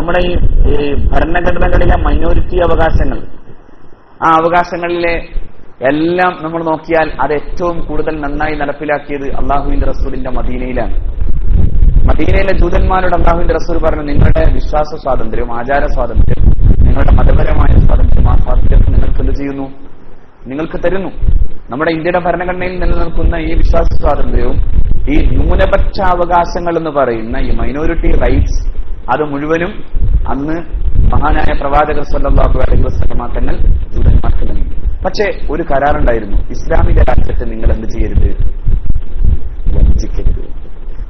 നമ്മുടെ ഈ ഭരണഘടനകളിലെ മൈനോറിറ്റി അവകാശങ്ങൾ, ആ അവകാശങ്ങളിലെ എല്ലാം നമ്മൾ നോക്കിയാൽ അത് ഏറ്റവും കൂടുതൽ നന്നായി നടപ്പിലാക്കിയത് അള്ളാഹുവിന്റെ റസൂലിന്റെ മദീനയിലാണ്. മദീനയിലെ ജൂതന്മാരോട് അള്ളാഹുവിന്റെ റസൂൽ പറഞ്ഞു, നിങ്ങളുടെ വിശ്വാസ സ്വാതന്ത്ര്യം, ആചാര സ്വാതന്ത്ര്യം, നിങ്ങളുടെ മതപരമായ സ്വാതന്ത്ര്യം, ആ സ്വാതന്ത്ര്യം നിങ്ങൾക്ക് എന്ത് ചെയ്യുന്നു? നിങ്ങൾക്ക് തരുന്നു. നമ്മുടെ ഇന്ത്യയുടെ ഭരണഘടനയിൽ നിലനിൽക്കുന്ന ഈ വിശ്വാസ സ്വാതന്ത്ര്യവും ഈ ന്യൂനപക്ഷാവകാശങ്ങൾ എന്ന് പറയുന്ന ഈ മൈനോറിറ്റി റൈറ്റ്സ്, അത് മുഴുവനും അന്ന് മഹാനായ പ്രവാചകർ സല്ലല്ലാഹു അലൈഹി വസല്ലം തങ്ങൾ ജൂതന്മാർക്ക് നൽകി. പക്ഷേ ഒരു കരാറുണ്ടായിരുന്നു, ഇസ്ലാമിക രാഷ്ട്രത്തെ നിങ്ങൾ എന്ത് ചെയ്യരുത്? വഞ്ചിക്കരുത്.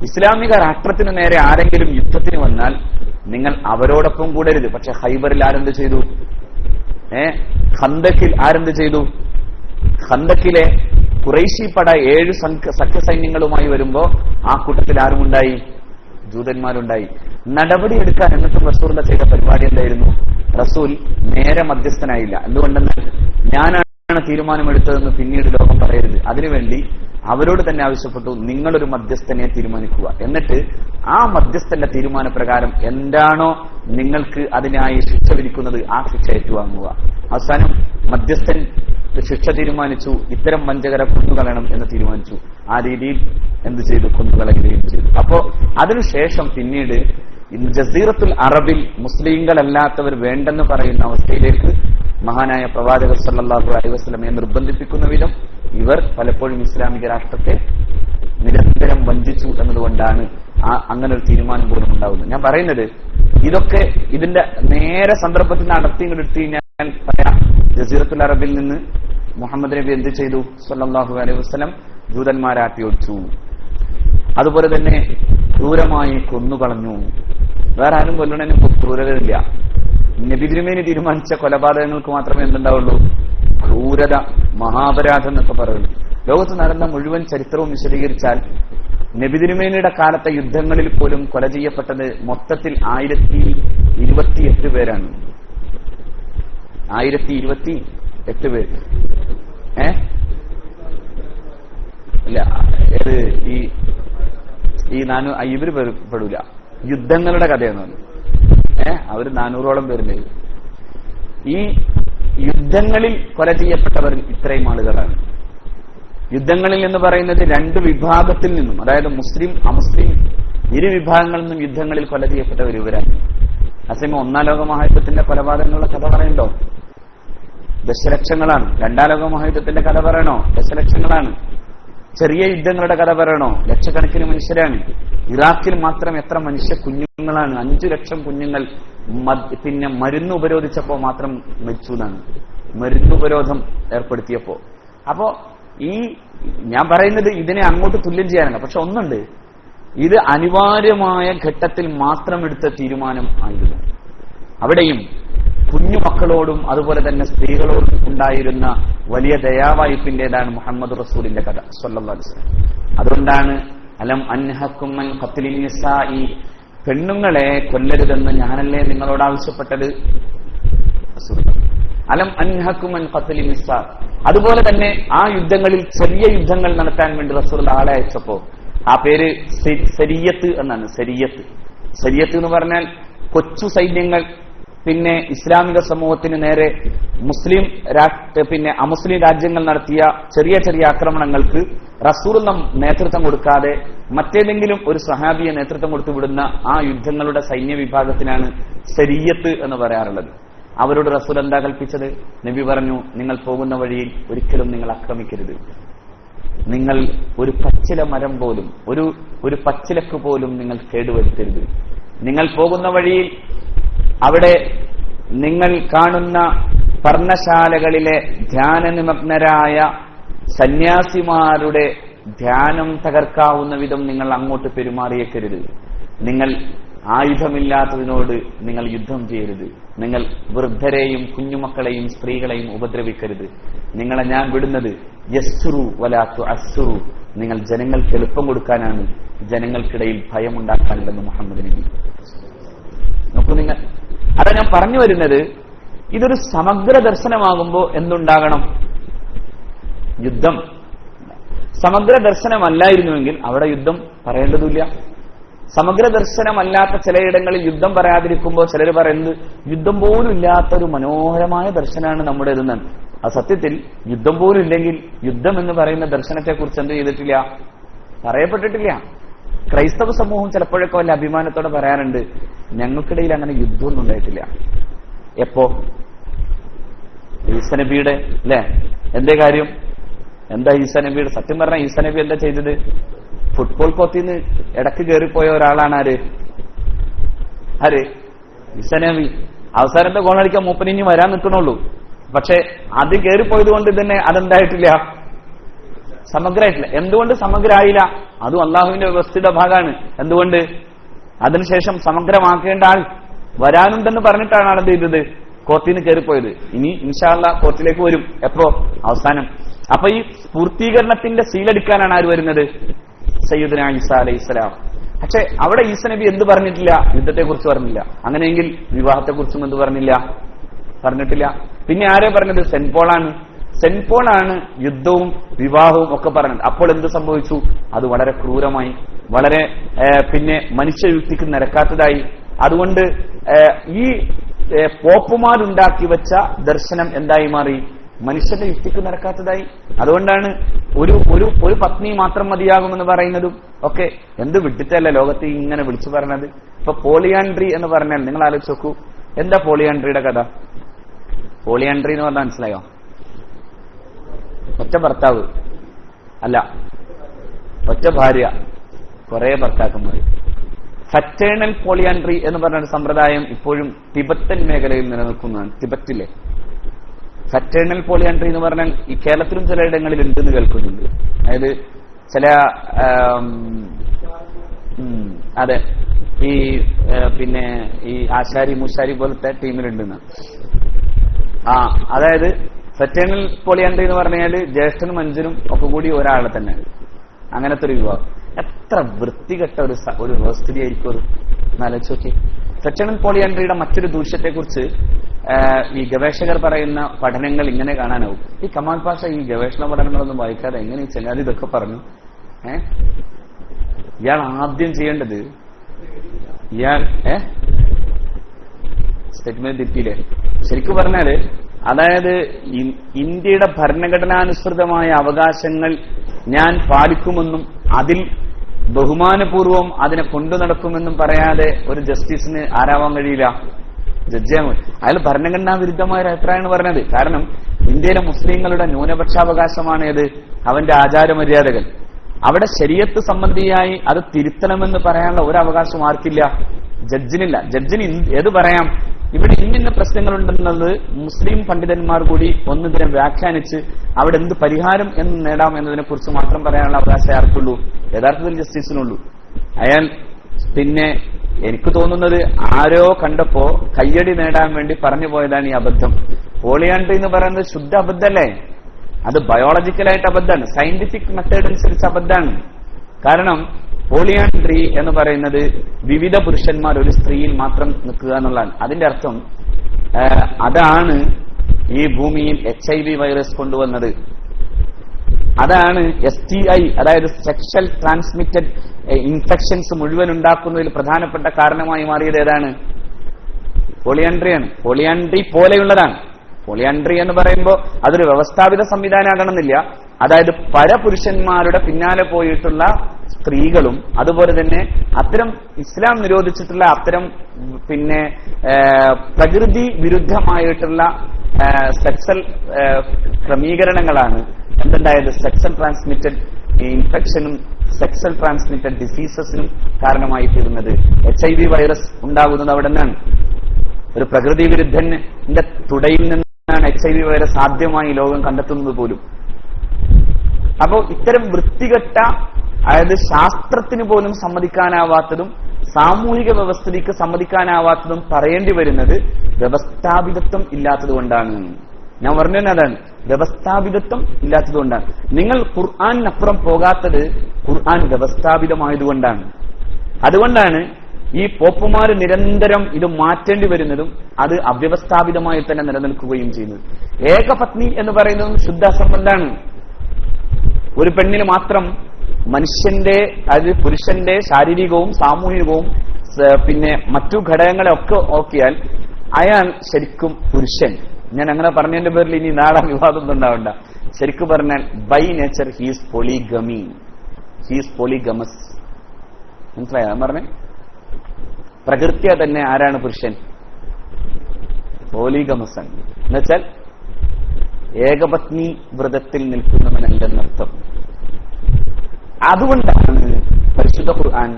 ഇസ്ലാമിക രാഷ്ട്രത്തിന് നേരെ ആരെങ്കിലും യുദ്ധത്തിന് വന്നാൽ നിങ്ങൾ അവരോടൊപ്പം കൂടരുത്. പക്ഷെ ഖൈബറിൽ ആരെന്ത് ചെയ്തു? ഖന്തക്കിൽ ആരെന്ത് ചെയ്തു? ഖന്തക്കിലെ ഖുറൈശി പട 7 സഖ്യസൈന്യങ്ങളുമായി വരുമ്പോ ആ കൂട്ടത്തിൽ ആരുമുണ്ടായി? ജൂതന്മാരുണ്ടായി. നടപടി എടുക്കാൻ എന്നിട്ടും റസൂൽ ചെയ്ത പരിപാടി എന്തായിരുന്നു? റസൂൽ നേരെ മധ്യസ്ഥനായില്ല. എന്തുകൊണ്ടെന്നാൽ ഞാനാണ് തീരുമാനമെടുത്തതെന്ന് പിന്നീട് ലോകം പറയരുത്. അതിനുവേണ്ടി അവരോട് തന്നെ ആവശ്യപ്പെട്ടു, നിങ്ങളൊരു മധ്യസ്ഥനെ തീരുമാനിക്കുക. എന്നിട്ട് ആ മധ്യസ്ഥന്റെ തീരുമാനപ്രകാരം എന്താണോ നിങ്ങൾക്ക് അതിനായി ശിക്ഷ വിധിക്കുന്നത് ആ ശിക്ഷ ഏറ്റുവാങ്ങുക. അവസാനം മധ്യസ്ഥൻ ശിക്ഷ തീരുമാനിച്ചു, ഇത്തരം വഞ്ചകരെ കൊന്നുകളയണം എന്ന് തീരുമാനിച്ചു. ആ രീതിയിൽ എന്ത് ചെയ്തു? കൊന്നുകളയുകയും ചെയ്തു. അപ്പോ അതിനുശേഷം പിന്നീട് ജസീറത്തുൽ അറബിൽ മുസ്ലിങ്ങളല്ലാത്തവർ വേണ്ടെന്ന് പറയുന്ന അവസ്ഥയിലേക്ക് മഹാനായ പ്രവാചകർ സല്ലല്ലാഹു അലൈഹി വസല്ലമയെ നിർബന്ധിപ്പിക്കുന്ന വിധം ഇവർ പലപ്പോഴും ഇസ്ലാമിക രാഷ്ട്രത്തെ നിരന്തരം വഞ്ചിച്ചു എന്നതുകൊണ്ടാണ് അങ്ങനെ ഒരു തീരുമാനം പോലും ഉണ്ടാകുന്നത്. ഞാൻ പറയുന്നത് ഇതൊക്കെ ഇതിന്റെ നേരെ സന്ദർഭത്തിൽ നടത്തി എടുത്തു കഴിഞ്ഞാൽ പറയാം, ജസീറത്തുൽ അറബിൽ നിന്ന് മുഹമ്മദ് നബി എന്ത് ചെയ്തു? സല്ലല്ലാഹു അലൈഹി വസല്ലം ജൂതന്മാരാട്ടി ഒഴിച്ചു. അതുപോലെ തന്നെ ക്രൂരമായി കൊന്നുകളഞ്ഞു. വേറെ ആരും കൊല്ലണതിന് ക്രൂരതയില്ല. നബി തിരുമേനി തീരുമാനിച്ച കൊലപാതകങ്ങൾക്ക് മാത്രമേ എന്തുണ്ടാവുള്ളൂ? ക്രൂരത, മഹാപരാധം എന്നൊക്കെ പറയുള്ളൂ. ലോകത്ത് നടന്ന മുഴുവൻ ചരിത്രവും വിശദീകരിച്ചാൽ നബി തിരുമേനിയുടെ കാലത്തെ യുദ്ധങ്ങളിൽ പോലും കൊല ചെയ്യപ്പെട്ടത് മൊത്തത്തിൽ 1028 പേരാണ്. 1028 പേര്. ഇല്ല, ഏത് ഇവര് പെടൂല. യുദ്ധങ്ങളുടെ കഥയെന്നാണ്. അവര് 400ഓളം പേരുണ്ട്. ഈ യുദ്ധങ്ങളിൽ കൊല ചെയ്യപ്പെട്ടവർ ഇത്രയും ആളുകളാണ്. യുദ്ധങ്ങളിൽ എന്ന് പറയുന്നത് 2 വിഭാഗത്തിൽ നിന്നും, അതായത് മുസ്ലിം അമുസ്ലിം ഇരു വിഭാഗങ്ങളിൽ നിന്നും യുദ്ധങ്ങളിൽ കൊല ചെയ്യപ്പെട്ടവർ ഇവരാണ്. അസമയം 1-ാം ലോക മഹായുദ്ധത്തിന്റെ കൊലപാതകങ്ങളുടെ കഥ പറയണ്ടോ? ദശലക്ഷങ്ങളാണ്. 2-ാം ലോക മഹായുദ്ധത്തിന്റെ കഥ പറയണോ? ദശലക്ഷങ്ങളാണ്. ചെറിയ യുദ്ധങ്ങളുടെ കഥ പറയണോ? ലക്ഷക്കണക്കിന് മനുഷ്യരാണ്. ഇറാഖിൽ മാത്രം എത്ര മനുഷ്യ കുഞ്ഞുങ്ങളാണ്? 5 ലക്ഷം കുഞ്ഞുങ്ങൾ പിന്നെ മരുന്ന് ഉപരോധിച്ചപ്പോ മാത്രം മരിച്ചു എന്നാണ്. മരുന്നുപരോധം ഏർപ്പെടുത്തിയപ്പോ. അപ്പോ ഞാൻ പറയുന്നത് ഇതിനെ അങ്ങോട്ട് തുല്യം ചെയ്യാനല്ല. പക്ഷെ ഒന്നുണ്ട്, ഇത് അനിവാര്യമായ ഘട്ടത്തിൽ മാത്രം എടുത്ത തീരുമാനം ആയിരുന്നു. അവിടെയും കുഞ്ഞുമക്കളോടും അതുപോലെ തന്നെ സ്ത്രീകളോടും ഉണ്ടായിരുന്ന വലിയ ദയാവായ്പിന്റേതാണ് മുഹമ്മദ് റസൂലിന്റെ കഥ സ്വല്ലല്ലാഹു അലൈഹി വസല്ലം. അതുകൊണ്ടാണ് അലം അൻഹക്കും അൻ ഖത്ലിൻ നിസാഇ, പെണ്ണുങ്ങളെ കൊല്ലരുതെന്ന് ഞാനല്ലേ നിങ്ങളോട് ആവശ്യപ്പെട്ടത്? അലം അൻഹക്കും അൻ ഖത്ലിൻ നിസാ. അതുപോലെ തന്നെ ആ യുദ്ധങ്ങളിൽ ചെറിയ യുദ്ധങ്ങൾ നടത്താൻ വേണ്ടി റസൂൽ ആളെ അയച്ചപ്പോ ആ പേര് സരിയത്ത് എന്നാണ്. സരിയത്ത് എന്ന് പറഞ്ഞാൽ കൊച്ചു സൈന്യങ്ങൾ പിന്നെ ഇസ്ലാമിക സമൂഹത്തിന് നേരെ അമുസ്ലിം രാജ്യങ്ങൾ നടത്തിയ ചെറിയ ചെറിയ ആക്രമണങ്ങൾക്ക് റസൂൽ നേതൃത്വം കൊടുക്കാതെ മറ്റേതെങ്കിലും ഒരു സഹാബിയെ നേതൃത്വം കൊടുത്തു വിടുന്ന ആ യുദ്ധങ്ങളുടെ സൈന്യ വിഭാഗത്തിനാണ് സരിയത്ത് എന്ന് പറയാറുള്ളത്. അവരോട് റസൂൽ എന്താ കൽപ്പിച്ചത്? നബി പറഞ്ഞു, നിങ്ങൾ പോകുന്ന വഴിയിൽ ഒരിക്കലും നിങ്ങൾ ആക്രമിക്കരുത്. നിങ്ങൾ ഒരു പച്ചില മരം പോലും, ഒരു പച്ചിലക്ക് പോലും നിങ്ങൾ കേടുവരുത്തരുത്. നിങ്ങൾ പോകുന്ന വഴിയിൽ അവിടെ നിങ്ങൾ കാണുന്ന പർണശാലകളിലെ ധ്യാനനിമഗ്നരായ സന്യാസിമാരുടെ ധ്യാനം തകർക്കാവുന്ന വിധം നിങ്ങൾ അങ്ങോട്ട് പെരുമാറിയേക്കരുത്. നിങ്ങൾ ആയുധമില്ലാത്തതിനോട് നിങ്ങൾ യുദ്ധം ചെയ്യരുത്. നിങ്ങൾ വൃദ്ധരെയും കുഞ്ഞുമക്കളെയും സ്ത്രീകളെയും ഉപദ്രവിക്കരുത്. നിങ്ങളെ ഞാൻ വിടുന്നത് യസ്റുറു വലാ തുഅസ്റുറു, നിങ്ങൾ ജനങ്ങൾക്ക് എളുപ്പം കൊടുക്കാനാണ്, ജനങ്ങൾക്കിടയിൽ ഭയമുണ്ടാക്കാനില്ലെന്ന് മുഹമ്മദ് നബി. നോക്കൂ നിങ്ങൾ, അതാ ഞാൻ പറഞ്ഞു വരുന്നത്, ഇതൊരു സമഗ്ര ദർശനമാകുമ്പോൾ എന്തുണ്ടാകണം? യുദ്ധം. സമഗ്ര ദർശനമല്ലായിരുന്നുവെങ്കിൽ അവിടെ യുദ്ധം പറയേണ്ടതില്ല. സമഗ്ര ദർശനമല്ലാത്ത ചിലയിടങ്ങളിൽ യുദ്ധം പറയാതിരിക്കുമ്പോൾ ചിലർ പറയുന്നത് യുദ്ധം പോലും ഇല്ലാത്തൊരു മനോഹരമായ ദർശനമാണ് നമ്മുടേതെന്നാണ്. ആ സത്യത്തിൽ യുദ്ധം പോലും ഇല്ലെങ്കിൽ യുദ്ധം എന്ന് പറയുന്ന ദർശനത്തെക്കുറിച്ച് എന്ത് ചെയ്തിട്ടില്ല, പറയപ്പെട്ടിട്ടില്ല. ക്രൈസ്തവ സമൂഹം ചിലപ്പോഴൊക്കെ വല്ല അഭിമാനത്തോടെ പറയാറുണ്ട്, ഞങ്ങൾക്കിടയിൽ അങ്ങനെ യുദ്ധമൊന്നും ഉണ്ടായിട്ടില്ല. എപ്പോ? ഈസാ നബിയുടെ അല്ലെ എന്തേ കാര്യം? എന്താ ഈസാ നബിയുടെ? സത്യം പറഞ്ഞാൽ ഈസാ നബി എന്താ ചെയ്തത്? ഫുട്ബോൾ കോർട്ടിന്ന് ഇടക്ക് കയറിപ്പോയ ഒരാളാണ് ആര്? ഈസാ നബി. അവസാനത്തെ ഗോളടിക്കാൻ മൂപ്പനിഞ്ഞ് വരാൻ നിൽക്കണുള്ളൂ. പക്ഷെ അത് കയറിപ്പോയത് കൊണ്ട് തന്നെ അതെന്തായിട്ടില്ല, സമഗ്രമായിട്ടില്ല. എന്തുകൊണ്ട് സമഗ്രമായില്ല? അതും അള്ളാഹുവിന്റെ വ്യവസ്ഥയുടെ ഭാഗമാണ്. എന്തുകൊണ്ട്? അതിനുശേഷം സമഗ്രമാക്കേണ്ട ആൾ വരാനുണ്ടെന്ന് പറഞ്ഞിട്ടാണ് ആളെന്ത് ചെയ്തത്? കോർട്ടിന് കയറിപ്പോയത്. ഇനി ഇൻഷാ അല്ലാഹ് കോർട്ടിലേക്ക് വരും. എപ്പോ? അവസാനം. അപ്പൊ ഈ പൂർത്തീകരണത്തിന്റെ സീലെടുക്കാനാണ് ആര് വരുന്നത്? സയ്യിദുനാ ഈസാ അലൈഹിസ്സലാം. പക്ഷെ അവിടെ ഈസാ നബി എന്ത് പറഞ്ഞിട്ടില്ല? യുദ്ധത്തെക്കുറിച്ച് പറഞ്ഞില്ല. അങ്ങനെയെങ്കിൽ വിവാഹത്തെക്കുറിച്ചും എന്ത് പറഞ്ഞിട്ടില്ല. പിന്നെ ആരെ പറഞ്ഞത്? സെന്റ് പോളാണ്. സെന്റ് പോളാണ് യുദ്ധവും വിവാഹവും ഒക്കെ പറഞ്ഞത്. അപ്പോൾ എന്ത് സംഭവിച്ചു? അത് വളരെ ക്രൂരമായി, വളരെ പിന്നെ മനുഷ്യയുക്തിക്ക് നിരക്കാത്തതായി. അതുകൊണ്ട് ഈ പോപ്പുമാരുണ്ടാക്കി വെച്ച ദർശനം എന്തായി മാറി? മനുഷ്യന്റെ യുക്തിക്ക് നിരക്കാത്തതായി. അതുകൊണ്ടാണ് ഒരു പത്നി മാത്രം മതിയാകുമെന്ന് പറയുന്നതും ഒക്കെ എന്ത് വിട്ടിട്ടല്ല ലോകത്ത് ഇങ്ങനെ വിളിച്ചു പറഞ്ഞത്. ഇപ്പൊ പോളിയാൻഡ്രി എന്ന് പറഞ്ഞാൽ നിങ്ങൾ ആലോചിച്ച് നോക്കൂ, എന്താ പോളിയാൻഡ്രിയുടെ കഥ? പോളിയാൻഡ്രി എന്ന് പറഞ്ഞാൽ മനസ്സിലായോ? ഒറ്റ ഭർത്താവ് അല്ല, ഒറ്റ ഭാര്യ, കുറെ ഭർത്താക്കന്മാർ. ഫറ്റേണൽ പോളിയാൻഡ്രി എന്ന് പറഞ്ഞ ഒരു സമ്പ്രദായം ഇപ്പോഴും ടിബറ്റൻ മേഖലയിൽ നിലനിൽക്കുന്നതാണ്. ടിബറ്റിലെ ഫറ്റേണൽ പോളിയാൻഡ്രി എന്ന് പറഞ്ഞാൽ ഈ കേരളത്തിലും ചിലയിടങ്ങളിൽ ഉണ്ടെന്ന് കേൾക്കുന്നുണ്ട്. അതായത് ചില അതെ ഈ പിന്നെ ഈ ആശാരി മൂശാരി പോലത്തെ ടീമിലുണ്ടെന്ന്. അതായത് ഫറ്റേണൽ പോളിയാൻഡ്രി എന്ന് പറഞ്ഞാൽ ജ്യേഷ്ഠനും അഞ്ചനും ഒക്കെ കൂടി ഒരാളെ തന്നെ, അങ്ങനത്തെ ഒരു വിവാഹം. എത്ര വൃത്തികെട്ട ഒരു വ്യവസ്ഥിതി ആയിരിക്കും അത്, എന്നാലോചിച്ച് നോക്കി. ഫറ്റേണൽ പോളിയാൻഡ്രിയുടെ മറ്റൊരു ദൂഷ്യത്തെക്കുറിച്ച് ഈ ഗവേഷകർ പറയുന്ന പഠനങ്ങൾ ഇങ്ങനെ കാണാനാവും. ഈ കമാൽ പാഷ ഈ ഗവേഷണ പഠനങ്ങളൊന്നും വായിക്കാതെ എങ്ങനെ ഈ ചെങ്ങാതി ഇതൊക്കെ പറഞ്ഞു? ഇയാൾ ആദ്യം ചെയ്യേണ്ടത് സ്റ്റേറ്റ്മെന്റ് തെറ്റിയില്ലേ? ശരിക്കും പറഞ്ഞാല് അതായത് ഇന്ത്യയുടെ ഭരണഘടനാനുസൃതമായ അവകാശങ്ങൾ ഞാൻ പാലിക്കുമെന്നും അതിൽ ബഹുമാനപൂർവം അതിനെ കൊണ്ടു നടക്കുമെന്നും പറയാതെ ഒരു ജസ്റ്റിസിന് ആരാവാൻ കഴിയില്ല, ജഡ്ജിയാകും. അയാൾ ഭരണഘടനാ വിരുദ്ധമായ ഒരു അഭിപ്രായമാണ് പറഞ്ഞത്. കാരണം ഇന്ത്യയിലെ മുസ്ലിങ്ങളുടെ ന്യൂനപക്ഷാവകാശമാണ് ഏത്? അവന്റെ ആചാരമര്യാദകൾ. അവിടെ ശരീഅത്ത് സംബന്ധിയായി അത് തിരുത്തണമെന്ന് പറയാനുള്ള ഒരു അവകാശം ആർക്കില്ല? ജഡ്ജിനില്ല. ജഡ്ജിന് ഏത് പറയാം? ഇവിടെ ഇന്ന പ്രശ്നങ്ങളുണ്ടെന്നത് മുസ്ലിം പണ്ഡിതന്മാർ കൂടി ഒന്നിതിനെ വ്യാഖ്യാനിച്ച് അവിടെ എന്ത് പരിഹാരം എന്ന് നേടാം എന്നതിനെ കുറിച്ച് മാത്രം പറയാനുള്ള അവകാശം ആർക്കുള്ളൂ? യഥാർത്ഥത്തിൽ ജസ്റ്റിസിനുള്ളൂ. അയാൾ പിന്നെ എനിക്ക് തോന്നുന്നത് ആരോ കണ്ടപ്പോ കയ്യടി നേടാൻ വേണ്ടി പറഞ്ഞു പോയതാണ് ഈ അബദ്ധം. പോളിയാൻഡ്രി എന്ന് പറയുന്നത് ശുദ്ധ അബദ്ധല്ലേ? അത് ബയോളജിക്കലായിട്ട് അബദ്ധമാണ്, സയന്റിഫിക് മെത്തേഡ് അനുസരിച്ച് അബദ്ധമാണ്. കാരണം പോളിയാൻഡ്രി എന്ന് പറയുന്നത് വിവിധ പുരുഷന്മാർ ഒരു സ്ത്രീയിൽ മാത്രം നിൽക്കുക എന്നുള്ളതാണ്. അതിന്റെ അർത്ഥം അതാണ് ഈ ഭൂമിയിൽ HIV വൈറസ് കൊണ്ടുവന്നത്. അതാണ് STI, അതായത് സെക്ഷൽ ട്രാൻസ്മിറ്റഡ് ഇൻഫെക്ഷൻസ് മുഴുവൻ ഉണ്ടാക്കുന്നതിൽ പ്രധാനപ്പെട്ട കാരണമായി മാറിയത് ഏതാണ്? പോളിയാൻഡ്രിയാണ്. പോളിയാൻഡ്രി പോലെയുള്ളതാണ്. പോളിയാൻഡ്രി എന്ന് പറയുമ്പോൾ അതൊരു വ്യവസ്ഥാപിത സംവിധാനമാകണമെന്നില്ല. അതായത് പരപുരുഷന്മാരുടെ പിന്നാലെ പോയിട്ടുള്ള സ്ത്രീകളും അതുപോലെ തന്നെ അത്തരം ഇസ്ലാം നിരോധിച്ചിട്ടുള്ള അത്തരം പിന്നെ പ്രകൃതി വിരുദ്ധമായിട്ടുള്ള സെക്സൽ ക്രമീകരണങ്ങളാണ് എന്തുണ്ടായത്? സെക്സൽ ട്രാൻസ്മിറ്റഡ് ഇൻഫെക്ഷനും സെക്സൽ ട്രാൻസ്മിറ്റഡ് ഡിസീസസിനും കാരണമായി തീരുന്നത്. HIV വൈറസ് ഉണ്ടാകുന്നത് അവിടെ നിന്നാണ്. ഒരു പ്രകൃതി വിരുദ്ധന്റെ തുടയിൽ നിന്നാണ് HIV വൈറസ് ആദ്യമായി ലോകം കണ്ടെത്തുന്നത് പോലും. അപ്പോ ഇത്തരം വൃത്തികെട്ട, അതായത് ശാസ്ത്രത്തിന് പോലും സമ്മതിക്കാനാവാത്തതും സാമൂഹിക വ്യവസ്ഥിതിക്ക് സമ്മതിക്കാനാവാത്തതും പറയേണ്ടി വരുന്നത് വ്യവസ്ഥാപിതത്വം ഇല്ലാത്തതുകൊണ്ടാണ്. ഞാൻ പറഞ്ഞത് അതാണ്, വ്യവസ്ഥാപിതത്വം ഇല്ലാത്തതുകൊണ്ടാണ്. നിങ്ങൾ ഖുർആനിനപ്പുറം പോകാത്തത് ഖുർആൻ വ്യവസ്ഥാപിതമായതുകൊണ്ടാണ്. അതുകൊണ്ടാണ് ഈ പോപ്പുമാര് നിരന്തരം ഇത് മാറ്റേണ്ടി വരുന്നതും അത് അവ്യവസ്ഥാപിതമായി തന്നെ നിലനിൽക്കുകയും ചെയ്യുന്നത്. ഏകപത്നി എന്ന് പറയുന്നതും ശുദ്ധ അസംബന്ധമാണ്. ഒരു പെണ്ണിന് മാത്രം മനുഷ്യന്റെ അത് പുരുഷന്റെ ശാരീരികവും സാമൂഹികവും പിന്നെ മറ്റു ഘടകങ്ങളെ നോക്കിയാൽ അയാൾ ശരിക്കും പുരുഷൻ. ഞാൻ അങ്ങനെ പറഞ്ഞതിന്റെ പേരിൽ ഇനി നാളെ വിവാദമൊന്നും ഉണ്ടാവണ്ട. ശരിക്കും പറഞ്ഞാൽ by nature he's polygamy, he's polygamous. മനസ്സിലായോ പറഞ്ഞേ? പ്രകൃത്യ തന്നെ ആരാണ് പുരുഷൻ? പോളിഗമസ് ആണ്. എന്നുവെച്ചാൽ ഏകപത്നി വ്രതത്തിൽ നിൽക്കുന്നവനല്ലെന്നർത്ഥം. അതുകൊണ്ടാണ് പരിശുദ്ധ ഖുർആൻ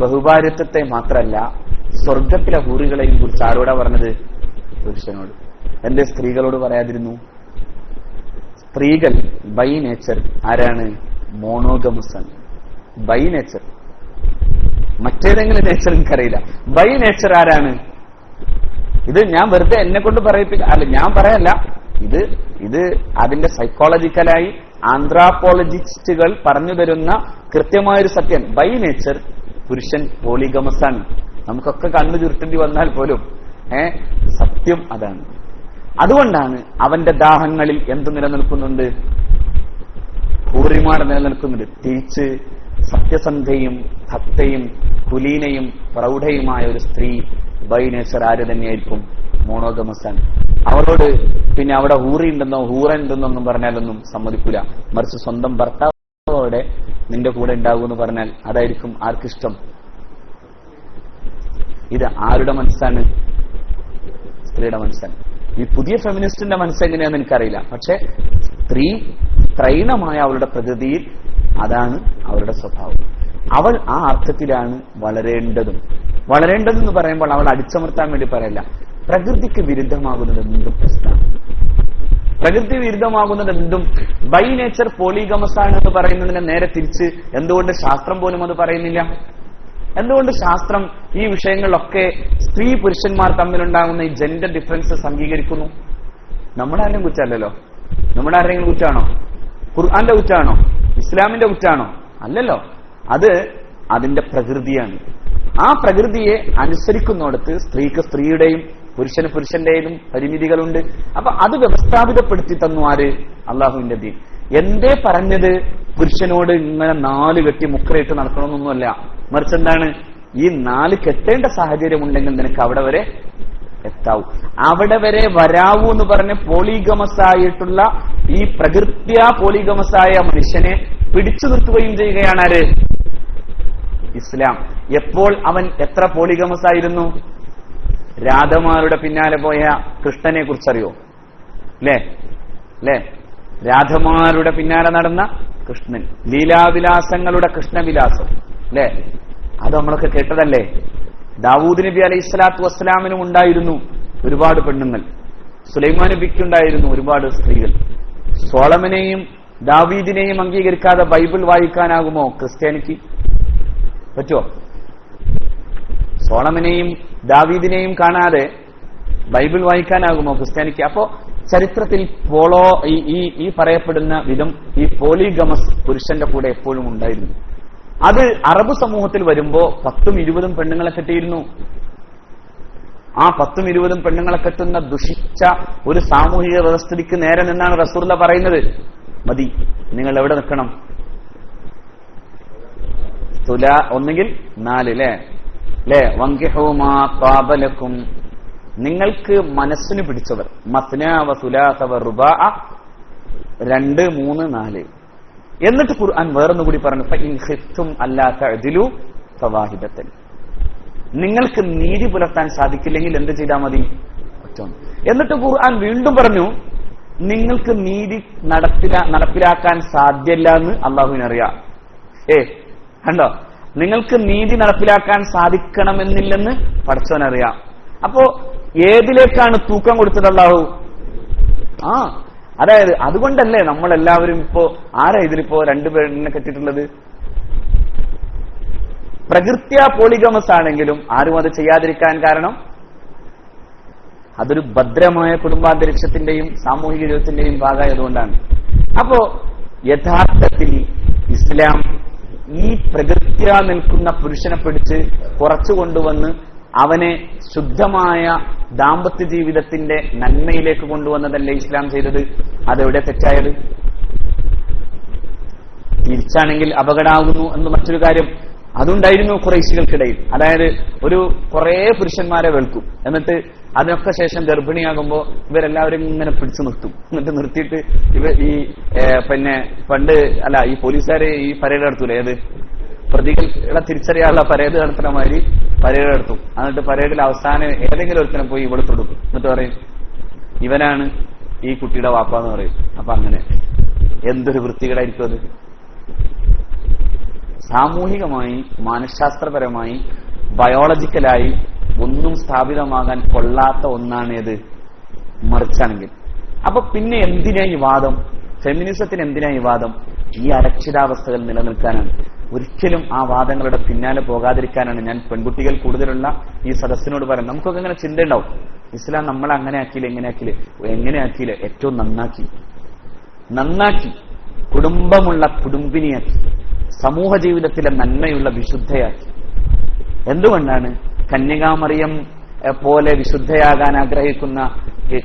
ബഹുഭാര്യത്വത്തെ മാത്രമല്ല സ്വർഗത്തിലെ ഹൂറികളെയും കുറിച്ച് ആരോടാ പറഞ്ഞത്? പുരുഷനോട്. എന്റെ സ്ത്രീകളോട് പറയാതിരുന്നു? സ്ത്രീകൾ ബൈ നേച്ചർ ആരാണ്? മോണോഗമസ് ആണ്. By nature. മറ്റേതെങ്കിലും നേച്ചർ എനിക്കറിയില്ല. ബൈ നേച്ചർ ആരാണ്? ഇത് ഞാൻ വെറുതെ എന്നെ കൊണ്ട് അല്ല, ഞാൻ പറയല്ല. ഇത് അതിന്റെ സൈക്കോളജിക്കലായി ആന്ത്രോപോളജിസ്റ്റുകൾ പറഞ്ഞു തരുന്ന കൃത്യമായൊരു സത്യം. ബൈ നേച്ചർ പുരുഷൻ പോളിഗമസ് ആണ്. നമുക്കൊക്കെ കണ്ണു ചുരുട്ടേണ്ടി വന്നാൽ പോലും സത്യം അതാണ്. അതുകൊണ്ടാണ് അവന്റെ ദാഹങ്ങളിൽ എന്ത് നിലനിൽക്കുന്നുണ്ട്? ഹൂറിമാർ നിലനിൽക്കുന്നുണ്ട്. തിരിച്ച് സത്യസന്ധയും ഭക്തയും കുലീനയും പ്രൗഢയുമായ ഒരു സ്ത്രീ ബൈ നേച്ചർ ആര് തന്നെയായിരിക്കും? മോണോഗമസ് ആണ്. അവളോട് പിന്നെ അവിടെ ഹൂറി ഉണ്ടെന്നോ ഹൂറുണ്ടെന്നോ ഒന്നും പറഞ്ഞാലൊന്നും സമ്മതിക്കൂല. മറിച്ച് സ്വന്തം ഭർത്താവോടെ നിന്റെ കൂടെ ഉണ്ടാകുമെന്ന് പറഞ്ഞാൽ അതായിരിക്കും ആർക്കിഷ്ടം? ഇത് ആരുടെ മനസ്സാണ്? സ്ത്രീയുടെ മനസ്സാണ്. ഈ പുതിയ ഫെമിനിസ്റ്റിന്റെ മനസ്സെങ്ങനെയാണെന്ന് എനിക്കറിയില്ല. പക്ഷെ സ്ത്രീ ത്രൈണമായ അവളുടെ പ്രകൃതിയിൽ അതാണ് അവരുടെ സ്വഭാവം. അവൾ ആ അർത്ഥത്തിലാണ് വളരേണ്ടതെന്ന് പറയുമ്പോൾ അവൾ അടിച്ചമർത്താൻ വേണ്ടി പറയല്ല. പ്രകൃതിക്ക് വിരുദ്ധമാകുന്നത് എന്തും പ്രശ്നമാണ്. പ്രകൃതി വിരുദ്ധമാകുന്നത് എന്തും ബൈ നേച്ചർ പോളിഗമസ് ആണ് എന്ന് പറയുന്നതിനെ നേരെ തിരിച്ച് എന്തുകൊണ്ട് ശാസ്ത്രം പോലും അത് പറയുന്നില്ല? എന്തുകൊണ്ട് ശാസ്ത്രം ഈ വിഷയങ്ങളിലൊക്കെ സ്ത്രീ പുരുഷന്മാർ തമ്മിലുണ്ടാകുന്ന ഈ ജെൻഡർ ഡിഫറൻസസ് അംഗീകരിക്കുന്നു? നമ്മുടെ ആരെയും കുറ്റമല്ലല്ലോ. നമ്മുടെ ആരെങ്കിലും കുറ്റാണോ? ഖുർആന്റെ കുറ്റാണോ? ഇസ്ലാമിന്റെ കുറ്റാണോ? അല്ലല്ലോ. അത് അതിന്റെ പ്രകൃതിയാണ്. ആ പ്രകൃതിയെ അനുസരിക്കുന്നിടത്ത് സ്ത്രീക്ക് സ്ത്രീയുടെയും പുരുഷന് പുരുഷന്റെയും പരിമിതികളുണ്ട്. അപ്പൊ അത് വ്യവസ്ഥാപിതപ്പെടുത്തി തന്നു ആര്? അള്ളാഹുവിന്റെ ദീൻ. എന്തേ പറഞ്ഞത് പുരുഷനോട് ഇങ്ങനെ 4 കെട്ടി മുക്കറയിട്ട് നടക്കണമെന്നൊന്നുമല്ല. മറിച്ച് എന്താണ്? ഈ 4 കെട്ടേണ്ട സാഹചര്യം ഉണ്ടെങ്കിൽ നിനക്ക് അവിടെ വരെ എത്താവൂ. അവിടെ വരെ വരാവൂ എന്ന് പറഞ്ഞ് പോളിഗമസ് ആയിട്ടുള്ള ഈ പ്രകൃത്യാ പോളിഗമസായ മനുഷ്യനെ പിടിച്ചു നിർത്തുകയും ചെയ്യുകയാണ് ആര്? ഇസ്ലാം. എപ്പോൾ അവൻ എത്ര പോളിഗമസ് ആയിരുന്നു? രാധമാരുടെ പിന്നാലെ പോയ കൃഷ്ണനെ കുറിച്ചറിയോ? അല്ലേ? രാധമാരുടെ പിന്നാലെ നടന്ന കൃഷ്ണൻ, ലീലാവിലാസങ്ങളുടെ കൃഷ്ണവിലാസം, അല്ലേ? അത് നമ്മളൊക്കെ കേട്ടതല്ലേ? ദാവൂദ് നബി അലൈഹി സ്വലാത്തു വസ്സലാമിനും ഉണ്ടായിരുന്നു ഒരുപാട് പെണ്ണുങ്ങൾ. സുലൈമാൻ നബിക്കുണ്ടായിരുന്നു ഒരുപാട് സ്ത്രീകൾ. സോളമനെയും ദാവീദിനെയും അംഗീകരിക്കാതെ ബൈബിൾ വായിക്കാനാകുമോ ക്രിസ്ത്യാനിക്ക്? പറ്റുമോ? സോളമനെയും ദാവീദിനെയും കാണാതെ ബൈബിൾ വായിക്കാനാകുമോ ക്രിസ്ത്യാനിക്ക്? അപ്പോ ചരിത്രത്തിൽ ഈ പറയപ്പെടുന്ന വിധം ഈ പോളിഗമസ് പുരുഷന്റെ കൂടെ എപ്പോഴും ഉണ്ടായിരുന്നു. അത് അറബ് സമൂഹത്തിൽ വരുമ്പോ 10ഉം 20ഉം പെണ്ണുങ്ങളെ കെട്ടിയിരുന്നു. ആ 10ഉം 20ഉം പെണ്ണുങ്ങളെ കെട്ടുന്ന ദുഷിച്ച ഒരു സാമൂഹിക വ്യവസ്ഥിതിക്ക് നേരെ നിന്നാണ് റസൂലുള്ളാഹി പറയുന്നത്, മതി, നിങ്ങൾ എവിടെ നിൽക്കണം? ഒന്നുകിൽ 4, അല്ലേ? വങ്കിഹൂ മാ ത്വാബ ലക്കും, നിങ്ങൾക്ക് മനസ്സിന് പിടിച്ചവർ. മത്നാ വ സുലാസ വ റുബാഅ, 2, 3, 4. എന്നിട്ട് ഖുർആൻ വേറൊന്നുകൂടി പറഞ്ഞു, ഫഇൻ ഖിഫ്തും അല്ലാ തഅദിലു ഫവാഹിദത്തൻ, നിങ്ങൾക്ക് നീതി പുലർത്താൻ സാധിക്കില്ലെങ്കിൽ എന്ത് ചെയ്താൽ മതി? ഒറ്റൊന്ന്. എന്നിട്ട് ഖുർആൻ വീണ്ടും പറഞ്ഞു, നിങ്ങൾക്ക് നീതി നടപ്പിലാക്കാൻ സാധ്യല്ല എന്ന് അള്ളാഹുവിനറിയാം. കണ്ടോ? നിങ്ങൾക്ക് നീതി നടപ്പിലാക്കാൻ സാധിക്കണമെന്നില്ലെന്ന് പടച്ചവനറിയാം. അപ്പോ ഏതിലേക്കാണ് തൂക്കം കൊടുത്തത് അള്ളാഹു? അതായത് അതുകൊണ്ടല്ലേ നമ്മളെല്ലാവരും ഇപ്പോ ആരാ ഇതിലിപ്പോ 2 പേരിനെ കെട്ടിട്ടുള്ളത്? പ്രകൃത്യാ പോളിഗമസ് ആണെങ്കിലും ആരും അത് ചെയ്യാതിരിക്കാൻ കാരണം അതൊരു ഭദ്രമായ കുടുംബാന്തരീക്ഷത്തിന്റെയും സാമൂഹിക ജീവിതത്തിന്റെയും ഭാഗമായതുകൊണ്ടാണ്. അപ്പോ യഥാർത്ഥത്തിൽ ഇസ്ലാം ഈ പ്രകൃത്യാ നിൽക്കുന്ന പുരുഷനെ പിടിച്ച് കുറച്ചു കൊണ്ടുവന്ന് അവനെ ശുദ്ധമായ ദാമ്പത്യ ജീവിതത്തിന്റെ നന്മയിലേക്ക് കൊണ്ടുവന്നതല്ലേ ഇസ്ലാം ചെയ്തത്? അതെവിടെ തെറ്റായത്? തിരിച്ചാണെങ്കിൽ അപകടമാകുന്നു എന്ന് മറ്റൊരു കാര്യം അതുണ്ടായിരുന്നു ഖുറൈശികൾക്കിടയിൽ. അതായത് ഒരു കുറെ പുരുഷന്മാരെ വെൽക്കും, എന്നിട്ട് അതിനൊക്കെ ശേഷം ഗർഭിണിയാകുമ്പോൾ ഇവരെല്ലാവരും ഇങ്ങനെ പിടിച്ചു നിർത്തും. എന്നിട്ട് നിർത്തിയിട്ട് പിന്നെ പണ്ട് ഈ പോലീസുകാരെ ഈ പരേഡ് നടത്തൂലേ, ഏത് പ്രതികളെ തിരിച്ചറിയാനുള്ള പരേഡ് നടത്തുന്ന മാതിരി പരേഡ് നടത്തും. എന്നിട്ട് പരേഡിൽ അവസാനം ഏതെങ്കിലും ഒരുത്തനെ പോയി ഇവിടെ തൊടുക്കും. എന്നിട്ട് പറയും ഇവനാണ് ഈ കുട്ടിയുടെ വാപ്പാന്ന് പറയും. അപ്പൊ അങ്ങനെ എന്തൊരു വൃത്തികേടായിരിക്കും അത്. സാമൂഹികമായി, മനഃശാസ്ത്രപരമായി, ബയോളജിക്കലായി ഒന്നും സ്ഥാപിതമാകാൻ കൊള്ളാത്ത ഒന്നാണേത് മറിച്ചാണെങ്കിൽ. അപ്പൊ പിന്നെ എന്തിനാ ഈ വാദം? ഫെമിനിസത്തിന് എന്തിനാ ഈ വാദം? ഈ അരക്ഷിതാവസ്ഥകൾ നിലനിൽക്കാനാണ്. ഒരിക്കലും ആ വാദങ്ങളുടെ പിന്നാലെ പോകാതിരിക്കാനാണ് ഞാൻ പെൺകുട്ടികൾ കൂടുതലുള്ള ഈ സദസ്സിനോട് പറയുന്നത്. നമുക്കൊക്കെ ഇങ്ങനെ ചിന്തയുണ്ടാവും, ഇസ്ലാം നമ്മളെ അങ്ങനെ ആക്കിയില്ല, എങ്ങനെ ആക്കിയില്ല, ഏറ്റവും നന്നാക്കി കുടുംബമുള്ള കുടുംബിനിയാക്കി, സമൂഹ ജീവിതത്തിലെ നന്മയുള്ള വിശുദ്ധയാക്കി. എന്തുകൊണ്ടാണ് കന്യകാമറിയം പോലെ വിശുദ്ധയാകാൻ ആഗ്രഹിക്കുന്ന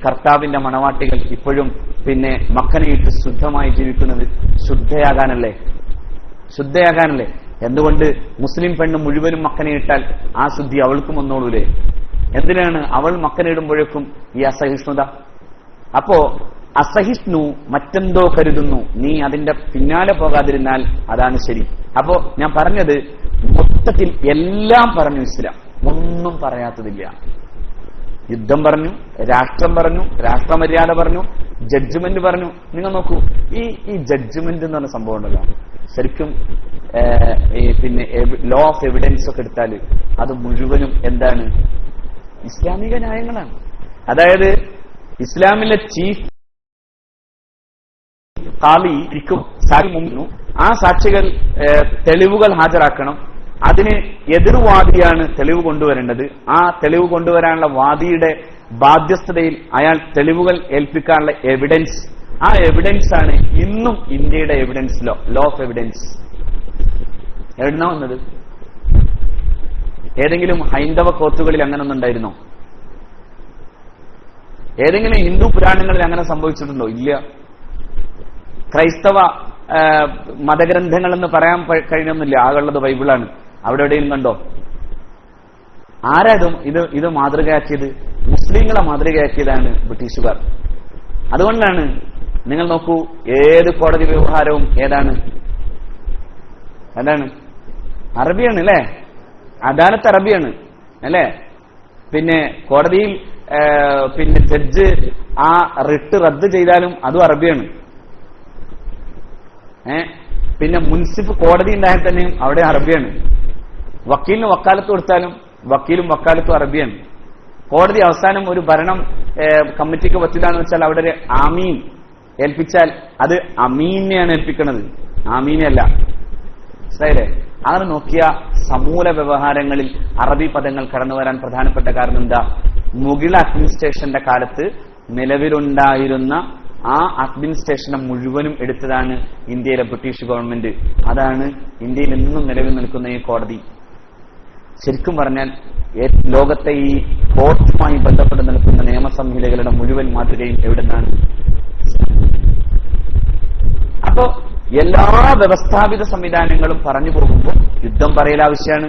കർത്താവിന്റെ മണവാട്ടികൾ ഇപ്പോഴും പിന്നെ മക്കനയിട്ട് ശുദ്ധമായി ജീവിക്കുന്നത്? ശുദ്ധയാകാനല്ലേ? എന്തുകൊണ്ട് മുസ്ലിം പെണ്ണ് മുഴുവനും മക്കനയിട്ടാൽ ആ ശുദ്ധി അവൾക്കും വന്നോളൂലേ? എന്തിനാണ് അവൾ മക്കനയിടുമ്പോഴേക്കും ഈ അസഹിഷ്ണുത? അപ്പോ അസഹിഷ്ണു മറ്റെന്തോ കരുതുന്നു, നീ അതിന്റെ പിന്നാലെ പോകാതിരുന്നാൽ അതാണ് ശരി. അപ്പോ ഞാൻ പറഞ്ഞത് മൊത്തത്തിൽ എല്ലാം പറഞ്ഞു ഇസ്ലാം, ഒന്നും പറയാത്തതില്ല. യുദ്ധം പറഞ്ഞു, രാഷ്ട്രം പറഞ്ഞു, രാഷ്ട്രമര്യാദ പറഞ്ഞു, ജഡ്ജ്മെന്റ് പറഞ്ഞു. നിങ്ങൾ നോക്കൂ, ഈ ജഡ്ജ്മെന്റ് എന്ന് പറഞ്ഞ സംഭവം ഉണ്ടല്ലോ, ശരിക്കും പിന്നെ ലോ ഓഫ് എവിഡൻസ് ഒക്കെ എടുത്താൽ അത് മുഴുവനും എന്താണ്? ഇസ്ലാമിക ന്യായങ്ങളാണ്. അതായത് ഇസ്ലാമിലെ ചീഫ് ഖാലി ഇരിക്കും, സാക്ഷി മുമ്പ് ആ സാക്ഷികൾ തെളിവുകൾ ഹാജരാക്കണം. അതിന് എതിർവാദിയാണ് തെളിവ് കൊണ്ടുവരേണ്ടത്. ആ തെളിവ് കൊണ്ടുവരാനുള്ള വാദിയുടെ ബാധ്യസ്ഥതയിൽ അയാൾ തെളിവുകൾ ഏൽപ്പിക്കാനുള്ള എവിഡൻസ്, ആ എവിഡൻസ് ആണ് ഇന്നും ഇന്ത്യയുടെ എവിഡൻസ് ലോ ഓഫ് എവിഡൻസ്. എവിടുന്നാ വന്നത്? ഏതെങ്കിലും ഹൈന്ദവ കോർട്ടുകളിൽ അങ്ങനെ ഒന്നും ഉണ്ടായിരുന്നോ? ഏതെങ്കിലും ഹിന്ദു പുരാണങ്ങളിൽ അങ്ങനെ സംഭവിച്ചിട്ടുണ്ടോ? ഇല്ല. ക്രൈസ്തവ മതഗ്രന്ഥങ്ങൾ എന്ന് പറയാൻ കഴിയുന്നില്ല, ആകുള്ളത് ബൈബിളാണ്. അവിടെ എവിടെയും കണ്ടോ? ആരാതും ഇത് മാതൃകയാക്കിയത്? മുസ്ലിങ്ങളെ മാതൃകയാക്കിയതാണ് ബ്രിട്ടീഷുകാർ. അതുകൊണ്ടാണ് നിങ്ങൾ നോക്കൂ, ഏത് കോടതി വ്യവഹാരവും എന്താണ്? അറബിയാണ് അല്ലേ? അദാലത്ത് അറബിയാണ് അല്ലേ? പിന്നെ കോടതിയിൽ പിന്നെ ജഡ്ജ് ആ റിട്ട് റദ്ദ് ചെയ്താലും അതും അറബിയാണ്. പിന്നെ മുൻസിഫ് കോടതി ഉണ്ടായാൽ തന്നെയും അവിടെ അറബിയാണ്. വക്കീലിന് വക്കാലത്ത് കൊടുത്താലും വക്കീലും വക്കാലത്തും അറബിയാണ്. കോടതി അവസാനം ഒരു ഭരണം കമ്മിറ്റിക്ക് പറ്റില്ലാന്ന് വെച്ചാൽ അവിടെ ഒരു ആമീൻ ഏൽപ്പിച്ചാൽ അത് അമീനെയാണ് ഏൽപ്പിക്കുന്നത്, ആമീനല്ല. മനസ്സിലായില്ലേ? അങ്ങനെ നോക്കിയ സമൂല വ്യവഹാരങ്ങളിൽ അറബി പദങ്ങൾ കടന്നു വരാൻ പ്രധാനപ്പെട്ട കാരണം എന്താ? മുഗൾ അഡ്മിനിസ്ട്രേഷന്റെ കാലത്ത് നിലവിലുണ്ടായിരുന്ന ആ അഡ്മിനിസ്ട്രേഷനെ മുഴുവനും എടുത്തതാണ് ഇന്ത്യയിലെ ബ്രിട്ടീഷ് ഗവൺമെന്റ്. അതാണ് ഇന്ത്യയിൽ എന്നും നിലവിൽ നിൽക്കുന്ന ഈ കോടതി. ശരിക്കും പറഞ്ഞാൽ ലോകത്തെ ഈ കോർട്ടുമായി ബന്ധപ്പെട്ട് നിൽക്കുന്ന നിയമസംഹിതകളുടെ മുഴുവൻ മാതൃകയും എവിടുന്നാണ്? അപ്പോ എല്ലാ വ്യവസ്ഥാപിത സംവിധാനങ്ങളും പറഞ്ഞു പോകുമ്പോൾ യുദ്ധം പറയൽ ആവശ്യമാണ്,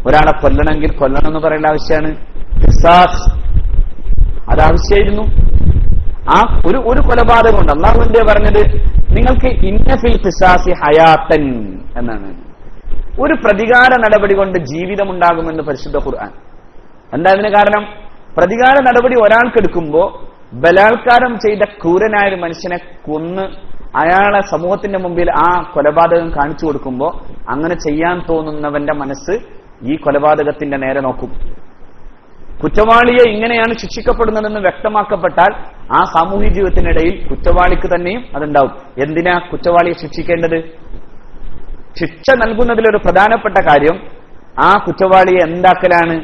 ഒരാളെ കൊല്ലണമെങ്കിൽ കൊല്ലണമെന്ന് പറയൽ ആവശ്യമാണ്, ഖിസാസ് അതാവശ്യമായിരുന്നു. ആ ഒരു കൊലപാതകമുണ്ട്. അള്ളാഹുവിന്റെ പറഞ്ഞത് നിങ്ങൾക്ക് ഇന്നഫിൽ ഖിസാസി ഹയാത്തൻ എന്നാണ്. ഒരു പ്രതികാര നടപടി കൊണ്ട് ജീവിതമുണ്ടാകുമെന്ന് പരിശുദ്ധ ഖുർആൻ. എന്താ അതിന് കാരണം? പ്രതികാര നടപടി ഒരാൾക്കെടുക്കുമ്പോ ബലാത്കാരം ചെയ്ത ക്രൂരനായ ഒരു മനുഷ്യനെ കൊന്ന് അയാളെ സമൂഹത്തിന്റെ മുമ്പിൽ ആ കൊലപാതകം കാണിച്ചു കൊടുക്കുമ്പോ അങ്ങനെ ചെയ്യാൻ തോന്നുന്നവന്റെ മനസ്സ് ഈ കൊലപാതകത്തിന്റെ നേരെ നോക്കും. കുറ്റവാളിയെ ഇങ്ങനെയാണ് ശിക്ഷിക്കപ്പെടുന്നതെന്ന് വ്യക്തമാക്കപ്പെട്ടാൽ ആ സാമൂഹ്യ ജീവിതത്തിനിടയിൽ കുറ്റവാളിക്ക് തന്നെയും അതുണ്ടാവും. എന്തിനാ കുറ്റവാളിയെ ശിക്ഷിക്കേണ്ടത്? ശിക്ഷ നൽകുന്നതിലൊരു പ്രധാനപ്പെട്ട കാര്യം ആ കുറ്റവാളിയെ എന്താക്കലാണ്?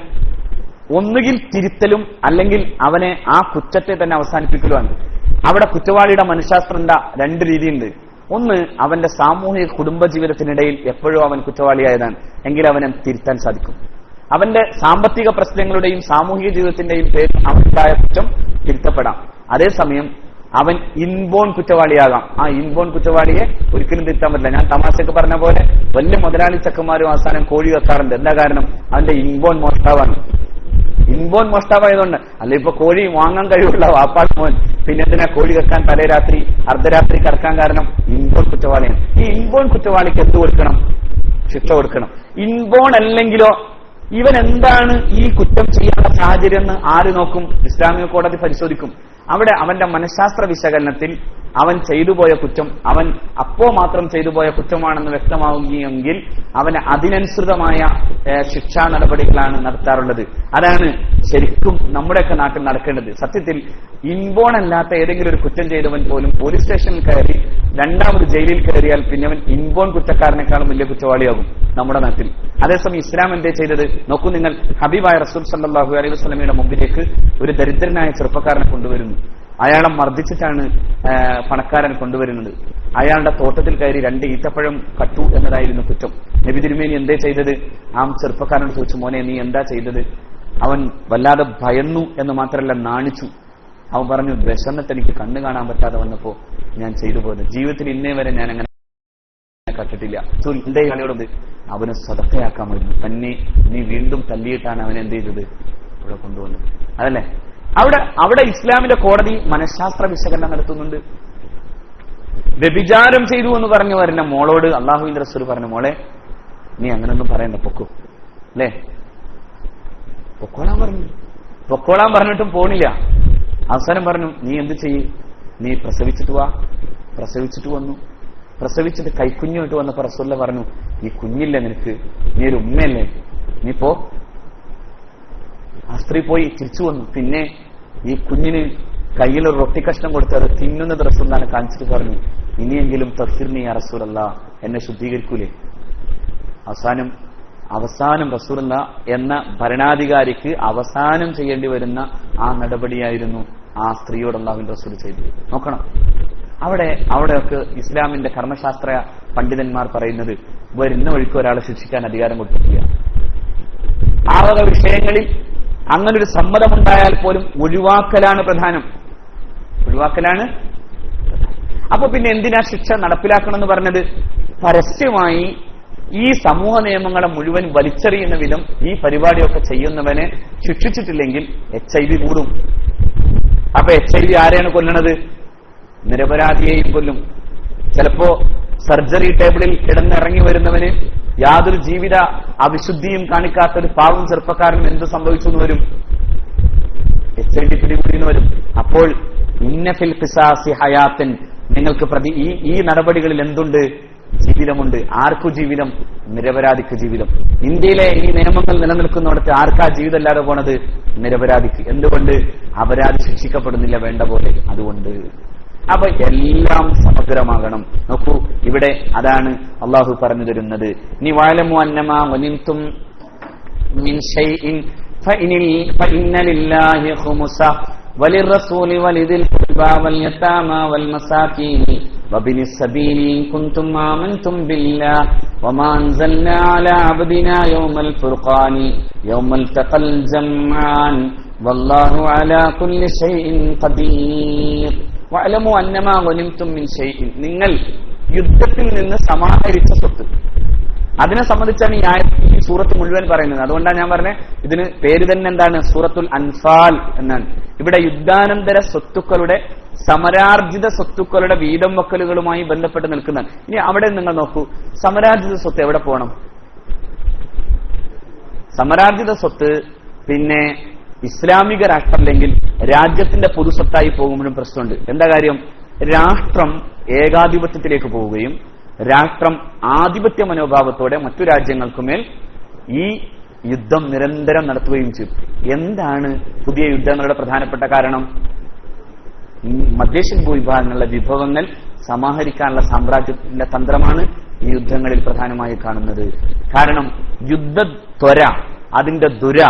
ഒന്നുകിൽ തിരുത്തലും അല്ലെങ്കിൽ അവനെ ആ കുറ്റത്തെ തന്നെ അവസാനിപ്പിക്കലുമാണ്. അവിടെ കുറ്റവാളിയുടെ മനഃശാസ്ത്രം എന്താ? രണ്ട് രീതിയുണ്ട്. ഒന്ന്, അവന്റെ സാമൂഹിക കുടുംബ ജീവിതത്തിനിടയിൽ എപ്പോഴും അവൻ കുറ്റവാളിയായതാണ് എങ്കിൽ അവനെ തിരുത്താൻ സാധിക്കും. അവന്റെ സാമ്പത്തിക പ്രശ്നങ്ങളുടെയും സാമൂഹിക ജീവിതത്തിന്റെയും പേരിൽ അവനുണ്ടായ കുറ്റം തിരുത്തപ്പെടാം. അതേസമയം അവൻ ഇൻബോൺ കുറ്റവാളിയാകാം. ആ ഇൻബോൺ കുറ്റവാളിയെ ഒരിക്കലും തിരുത്താൻ പറ്റില്ല. ഞാൻ തമാശക്ക് പറഞ്ഞ പോലെ വലിയ മുതലാളി ചക്കന്മാരും അവസാനം കോഴി വെക്കാറുണ്ട്. എന്താ കാരണം? അവന്റെ ഇൻബോൺ മോഷ്ടാവാണ്. ഇൻബോൺ മോഷ്ടാവായതുകൊണ്ട്. അല്ല ഇപ്പൊ കോഴി വാങ്ങാൻ കഴിവുള്ള വാപ്പാട് മോൻ പിന്നെ എന്തിനാ കോഴി വെക്കാൻ തലേരാത്രി അർദ്ധരാത്രി കിടക്കാൻ കാരണം? ഇൻബോൺ കുറ്റവാളിയാണ്. ഈ ഇൻബോൺ കുറ്റവാളിക്ക് എന്ത് കൊടുക്കണം? ശിക്ഷ കൊടുക്കണം. ഇൻബോൺ അല്ലെങ്കിലോ ഇവൻ എന്താണ് ഈ കുറ്റം ചെയ്യാനുള്ള സാഹചര്യം എന്ന് ആര് നോക്കും? ഇസ്ലാമിക കോടതി പരിശോധിക്കും. അവിടെ അവന്റെ മനഃശാസ്ത്ര വിശകലനത്തിൽ അവൻ ചെയ്തുപോയ കുറ്റം അവൻ അപ്പോ മാത്രം ചെയ്തുപോയ കുറ്റമാണെന്ന് വ്യക്തമാവുകയെങ്കിൽ അവന് അതിനനുസൃതമായ ശിക്ഷാ നടപടികളാണ് നടത്താറുള്ളത്. അതാണ് ശരിക്കും നമ്മുടെയൊക്കെ നാട്ടിൽ നടക്കേണ്ടത്. സത്യത്തിൽ ഇൻബോൺ അല്ലാത്ത ഏതെങ്കിലും ഒരു കുറ്റം ചെയ്തവൻ പോലും പോലീസ് സ്റ്റേഷനിൽ കയറി രണ്ടാമത് ജയിലിൽ കയറിയാൽ പിന്നെ അവൻ ഇൻബോൺ കുറ്റക്കാരനേക്കാളും വലിയ കുറ്റവാളിയാകും നമ്മുടെ നാട്ടിൽ. അതേസമയം ഇസ്ലാം എന്തേ ചെയ്തത് നോക്കൂ നിങ്ങൾ. ഹബീബായ റസൂൽ സല്ലല്ലാഹു അലൈഹി വസല്ലമയുടെ മുമ്പിലേക്ക് ഒരു ദരിദ്രനായ ചെറുപ്പക്കാരനെ കൊണ്ടുവരുന്നു. അയാളെ മർദ്ദിച്ചിട്ടാണ് പണക്കാരൻ കൊണ്ടുവരുന്നത്. അയാളുടെ തോട്ടത്തിൽ കയറി 2 ഈത്തപ്പഴം കട്ടു എന്നതായിരുന്നു കുറ്റം. നബി തിരുമേനി എന്തേ ചെയ്തത്? ആ ചെറുപ്പക്കാരനോട് ചോദിച്ചു, മോനെ നീ എന്താ ചെയ്തത്? അവൻ വല്ലാതെ ഭയന്നു എന്ന് മാത്രമല്ല നാണിച്ചു. അവൻ പറഞ്ഞു, വിശന്നിട്ട് എനിക്ക് കണ്ണു കാണാൻ പറ്റാതെ വന്നപ്പോ ഞാൻ ചെയ്തു പോയത്. ജീവിതത്തിൽ ഇന്നേ വരെ ഞാൻ അങ്ങനെ കട്ടിട്ടില്ല. എന്തേ കളിയോടത്? അവന് സദഖയാക്കാമായിരുന്നു. തന്നെ നീ വീണ്ടും തല്ലിയിട്ടാണ് അവൻ എന്ത് ചെയ്തത്? ഇവിടെ കൊണ്ടുവന്നത്. അതല്ലേ? അവിടെ ഇസ്ലാമിന്റെ കോടതി മനഃശാസ്ത്ര വിശകലനം നടത്തുന്നുണ്ട്. വ്യഭിചാരം ചെയ്തു എന്ന് പറഞ്ഞു വരുന്ന മോളോട് അള്ളാഹുവിന്റെ റസൂൽ പറഞ്ഞു, മോളെ നീ അങ്ങനൊന്നും പറയണ്ട, പൊക്കോ. അല്ലേ? പൊക്കോളാൻ പറഞ്ഞിട്ടും പോണില്ല. അവസാനം പറഞ്ഞു, നീ എന്ത് ചെയ്യ്, നീ പ്രസവിച്ചിട്ട് വാ. പ്രസവിച്ചിട്ട് വന്നു. പ്രസവിച്ചിട്ട് കൈക്കുഞ്ഞുമായിട്ട് വന്നപ്പോ റസൂൽ പറഞ്ഞു, ഈ കുഞ്ഞില്ലേ നിനക്ക്, നീ ഒരു ഉമ്മയല്ലേ, നീ പോ. ആ സ്ത്രീ പോയി തിരിച്ചു വന്നു. പിന്നെ ഈ കുഞ്ഞിന് കയ്യിൽ ഒരു റൊട്ടി കഷ്ണം കൊടുത്ത് അത് തിന്നുന്നത് റസൂലുള്ളാഹിനെ കാണിച്ചിട്ട് പറഞ്ഞു, ഇനിയെങ്കിലും തഫ്സീർനി യാ റസൂലല്ലാഹ്, എന്നെ ശുദ്ധീകരിക്കൂലേ. അവസാനം റസൂലുള്ളാഹ് എന്ന ഭരണാധികാരിക്ക് അവസാനം ചെയ്യേണ്ടി വരുന്ന ആ നടപടിയായിരുന്നു ആ സ്ത്രീയോട് അല്ലാഹുവിന്റെ റസൂൽ ചെയ്തത്. നോക്കണം, അവിടെയൊക്കെ ഇസ്ലാമിന്റെ കർമ്മശാസ്ത്ര പണ്ഡിതന്മാർ പറയുന്നത് വരുന്ന വഴിക്ക് ഒരാളെ ശിക്ഷിക്കാൻ അധികാരം കൊടുത്തിട്ടില്ല. ആ വക വിഷയങ്ങളിൽ അങ്ങനൊരു സമ്മതമുണ്ടായാൽ പോലും ഒഴിവാക്കലാണ് പ്രധാനം. അപ്പൊ പിന്നെ എന്തിനാ ശിക്ഷ നടപ്പിലാക്കണമെന്ന് പറഞ്ഞത്? പരസ്യമായി ഈ സമൂഹ നിയമങ്ങളെ മുഴുവൻ വലിച്ചെറിയുന്ന വിധം ഈ പരിപാടിയൊക്കെ ചെയ്യുന്നവനെ ശിക്ഷിച്ചിട്ടില്ലെങ്കിൽ HIV കൂടും. അപ്പൊ HIV ആരെയാണ് കൊല്ലണത്? നിരപരാധിയെയും കൊല്ലും. ചിലപ്പോ സർജറി ടേബിളിൽ കിടന്നിറങ്ങി വരുന്നവന് യാതൊരു ജീവിത അവിശുദ്ധിയും കാണിക്കാത്തൊരു പാവം ചെറുപ്പക്കാരനും എന്ത് സംഭവിച്ചു എന്ന് വരും? HIV പിടികൂടിയെന്ന് വരും. അപ്പോൾ ഇന്നഫിൽ ഖിസാസി ഹയാത്തിൻ, നിങ്ങൾക്ക് ഈ നടപടികളിൽ എന്തുണ്ട്? ജീവിതമുണ്ട്. ആർക്കു ജീവിതം? നിരപരാധിക്ക് ജീവിതം. ഇന്ത്യയിലെ ഈ നിയമങ്ങൾ നിലനിൽക്കുന്നിടത്ത് ആർക്കാ ജീവിതം ഇല്ലാതെ പോണത്? നിരപരാധിക്ക്. എന്തുകൊണ്ട്? അപരാധി ശിക്ഷിക്കപ്പെടുന്നില്ല വേണ്ട പോലെ. അതുകൊണ്ട് അപ്പൊ എല്ലാം സമഗ്രമാകണം. നോക്കൂ, ഇവിടെ അതാണ് അള്ളാഹു പറഞ്ഞു തരുന്നത്. നീ വഅലമു അന്നമാ ഗനിംതും മിൻ ശൈഇൻ ഫഇന്ന ലില്ലാഹി ഖുമുസ വലിർറസൂലി വലിദിൽ ഖുർബാ വൽ യതാമാ വൽ മസാകീൻ വബിനി സബീലി ഇൻ കുൻതും ആമൻതും ബില്ലാഹി വമാ അൻസൽനാ അലാ അബ്ദിനാ യൗമൽ ഫുർഖാനി യൗമൽ തഖൽ ജംആൻ വല്ലാഹു അലാ കുല്ലി ശൈഇൻ ഖദീർ. വഅലമു അന്നമാ ഗനിംതും മിൻ ശൈഇൻ, നിങ്ങൾ യുദ്ധത്തിൽ നിന്ന് സമാഹരിച്ച സ്വത്ത്, അതിനെ സംബന്ധിച്ചാണ് ഈ സൂറത്ത് മുഴുവൻ പറയുന്നത്. അതുകൊണ്ടാണ് ഞാൻ പറഞ്ഞത് ഇതിന് പേര് തന്നെ എന്താണ്? സൂറത്തുൽ അൻഫാൽ എന്നാണ്. ഇവിടെ യുദ്ധാനന്തര സ്വത്തുക്കളുടെ, സമരാർജിത സ്വത്തുക്കളുടെ വീതം വക്കലുകളുമായി ബന്ധപ്പെട്ട് നിൽക്കുന്നതാണ്. ഇനി അവിടെ നിങ്ങൾ നോക്കൂ, സമരാർജിത സ്വത്ത് എവിടെ പോകണം? സമരാർജിത സ്വത്ത് പിന്നെ ഇസ്ലാമിക രാഷ്ട്രമല്ലെങ്കിൽ രാജ്യത്തിന്റെ പൊതുസ്വത്തായി പോകുമ്പോഴും പ്രശ്നമുണ്ട്. എന്താ കാര്യം? രാഷ്ട്രം ഏകാധിപത്യത്തിലേക്ക് പോവുകയും രാഷ്ട്രം ആധിപത്യ മനോഭാവത്തോടെ മറ്റു രാജ്യങ്ങൾക്കുമേൽ ഈ യുദ്ധം നിരന്തരം നടത്തുകയും ചെയ്യും. എന്താണ് പുതിയ യുദ്ധങ്ങളുടെ പ്രധാനപ്പെട്ട കാരണം? മധ്യേഷ്യൻ ഭൂവിഭാഗങ്ങളിലെ വിഭവങ്ങൾ സമാഹരിക്കാനുള്ള സാമ്രാജ്യത്തിന്റെ തന്ത്രമാണ് ഈ യുദ്ധങ്ങളിൽ പ്രധാനമായി കാണുന്നത്. കാരണം യുദ്ധത്വര, അതിന്റെ ദുര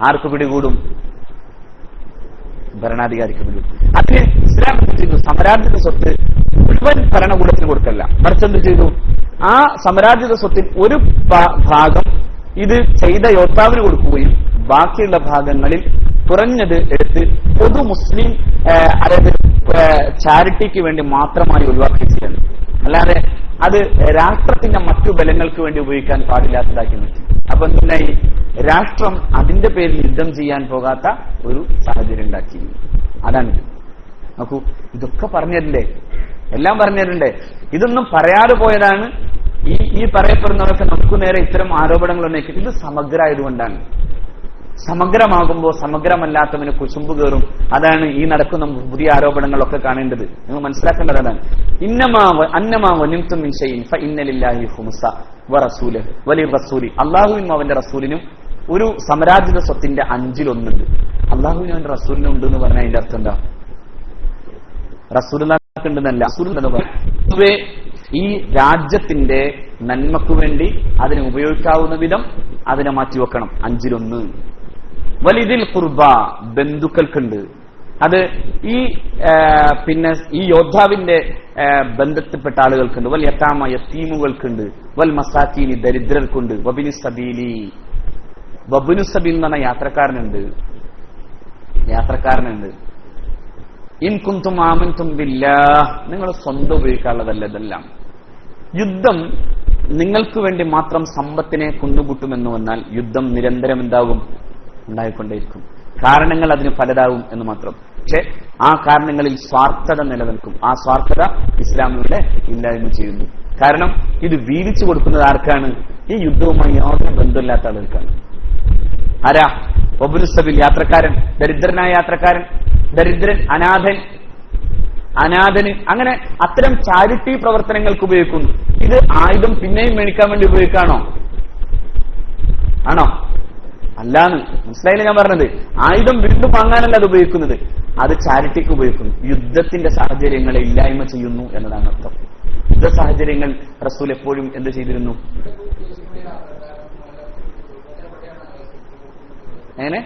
ആർക്ക് പിടികൂടും? ഭരണാധികാരിക്ക് പിടികൂടും. അതിന് ഇസ്ലാം എന്ത് ചെയ്തു? സമരാർജിത സ്വത്ത് മുഴുവൻ ഭരണകൂടത്തിന് കൊടുക്കല്ല, മറിച്ച് എന്ത് ചെയ്തു? ആ സമരാർജിത സ്വത്തിൽ ഒരു ഭാഗം ഇത് ചെയ്ത യോദ്ധാവിന് കൊടുക്കുകയും ബാക്കിയുള്ള ഭാഗങ്ങളിൽ കുറഞ്ഞത് എടുത്ത് പൊതു മുസ്ലിം, അതായത് ചാരിറ്റിക്ക് വേണ്ടി മാത്രമായി ഒഴിവാക്കിയിട്ടുണ്ട്. അല്ലാതെ അത് രാഷ്ട്രത്തിന്റെ മറ്റു ബലങ്ങൾക്ക് വേണ്ടി ഉപയോഗിക്കാൻ പാടില്ലാത്തതാക്കി മാറ്റി. അപ്പൊ എന്തായി? രാഷ്ട്രം അതിന്റെ പേരിൽ യുദ്ധം ചെയ്യാൻ പോകാത്ത ഒരു സാഹചര്യം ഉണ്ടാക്കി. അതാണിത്. നോക്കൂ, ഇതൊക്കെ പറഞ്ഞിട്ടുണ്ടേ, എല്ലാം പറഞ്ഞിട്ടുണ്ടേ. ഇതൊന്നും പറയാതെ പോയതാണ്. ഈ പറയപ്പെടുന്നവർക്ക് നമുക്ക് നേരെ ഇത്തരം ആരോപണങ്ങൾ ഉന്നയിക്കും. ഇത് സമഗ്രമായതുകൊണ്ടാണ്. സമഗ്രമാകുമ്പോൾ സമഗ്രമല്ലാത്തവന് കുശുമ്പ് കയറും. അതാണ് ഈ നടക്കുന്ന പുതിയ ആരോപണങ്ങളൊക്കെ കാണേണ്ടത്. നിങ്ങൾ മനസ്സിലാക്കേണ്ടത് അതാണ്. അള്ളാഹുവിനും അവന്റെ റസൂലിനും ഒരു സമരാജിത സ്വത്തിന്റെ 5-1 അള്ളാഹുവിനും അവന്റെ റസൂലിനും ഉണ്ട് എന്ന് പറഞ്ഞാൽ അതിന്റെ അർത്ഥം എന്താ? റസൂലുള്ളാഹിക്കുണ്ടെന്നല്ല, പൊതുവെ ഈ രാജ്യത്തിന്റെ നന്മക്ക് വേണ്ടി അതിനെ ഉപയോഗിക്കാവുന്ന വിധം അതിനെ മാറ്റിവെക്കണം. 5-1. വലിദിൽ ഖുർബ, ബന്ധുക്കൾക്കുണ്ട്. അത് പിന്നെ ഈ യോദ്ധാവിന്റെ ബന്ധത്തിൽപ്പെട്ട ആളുകൾക്കുണ്ട്. വൽ യതാമ, യതീമുകൾക്കുണ്ട്. വൽ മസാക്കീനി, ദരിദ്രർക്കുണ്ട്. വബിനു സബീലി, വബിനു സബീൽ എന്ന് പറഞ്ഞ യാത്രക്കാരനുണ്ട്. ഇൻ കുന്തും ആമൻതും ബില്ലാഹ്, നിങ്ങൾ സ്വന്തം ഉപയോഗിക്കാനുള്ളതല്ല ഇതെല്ലാം. യുദ്ധം നിങ്ങൾക്ക് വേണ്ടി മാത്രം സമ്പത്തിനെ കൊണ്ടുപൂട്ടുമെന്ന് വന്നാൽ യുദ്ധം നിരന്തരം എന്താകും? ഉണ്ടായിക്കൊണ്ടേയിരിക്കും. കാരണങ്ങൾ അതിന് പലതാവും എന്ന് മാത്രം. പക്ഷെ ആ കാരണങ്ങളിൽ സ്വാർത്ഥത നിലനിൽക്കും. ആ സ്വാർത്ഥത ഇസ്ലാമിലൂടെ ഇല്ലായ്മ ചെയ്യുന്നു. കാരണം ഇത് വീതിച്ചു കൊടുക്കുന്നത് ആർക്കാണ്? ഈ യുദ്ധവുമായി യാതൊരു ബന്ധമില്ലാത്ത ആളുകൾക്കാണ്. ആരാ? ഒബുനുസബിൽ, യാത്രക്കാരൻ, ദരിദ്രനായ യാത്രക്കാരൻ, ദരിദ്രൻ, അനാഥന്, അങ്ങനെ അത്തരം ചാരിറ്റി പ്രവർത്തനങ്ങൾക്ക് ഉപയോഗിക്കുന്നു. ഇത് ആയുധം പിന്നെയും മേടിക്കാൻ വേണ്ടി ഉപയോഗിക്കാണോ? ആണോ? അല്ലാന്ന് മനസ്സിലായില്ല ഞാൻ പറഞ്ഞത്. ആയുധം വീണ്ടും വാങ്ങാനല്ല അത് ഉപയോഗിക്കുന്നത്, അത് ചാരിറ്റിക്ക് ഉപയോഗിക്കുന്നു. യുദ്ധത്തിന്റെ സാഹചര്യങ്ങളെ ഇല്ലായ്മ ചെയ്യുന്നു എന്നതാണ് അർത്ഥം. യുദ്ധ സാഹചര്യങ്ങൾ റസൂൽ എപ്പോഴും എന്ത് ചെയ്തിരുന്നു? എങ്ങനെ?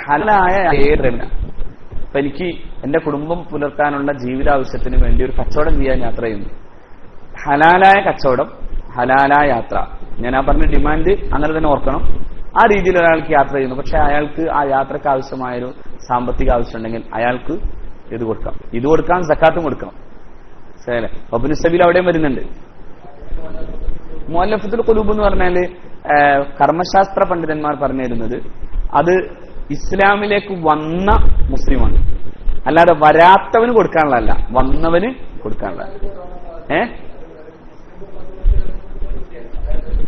ഹലായ ഏറെല്ല. അപ്പൊ എനിക്ക് എന്റെ കുടുംബം പുലർത്താനുള്ള ജീവിതാവശ്യത്തിന് വേണ്ടി ഒരു കച്ചവടം ചെയ്യാൻ യാത്ര ചെയ്യുന്നു. ഹലാലായ കച്ചവടം, ഹലാലായ യാത്ര. ഞാൻ ആ പറഞ്ഞ ഡിമാൻഡ് അങ്ങനെ തന്നെ ഓർക്കണം. ആ രീതിയിൽ ഒരാൾക്ക് യാത്ര ചെയ്യുന്നു. പക്ഷെ അയാൾക്ക് ആ യാത്രക്ക് ആവശ്യമായൊരു സാമ്പത്തിക ആവശ്യം ഉണ്ടെങ്കിൽ അയാൾക്ക് ഇത് കൊടുക്കാം. ഇത് കൊടുക്കാൻ സക്കാത്തും കൊടുക്കണം. ശരിയല്ലേ? ഒബ്നു സബീൽ അവിടെയും വരുന്നുണ്ട്. മുഅല്ലഫത്തുൽ ഖുലൂബ് എന്ന് പറഞ്ഞാല് കർമ്മശാസ്ത്ര പണ്ഡിതന്മാർ പറഞ്ഞു തരുന്നത് അത് ഇസ്ലാമിലേക്ക് വന്ന മുസ്ലിമാണ്, അല്ലാതെ വരാത്തവന് കൊടുക്കാനുള്ളതല്ല, വന്നവന് കൊടുക്കാനുള്ള.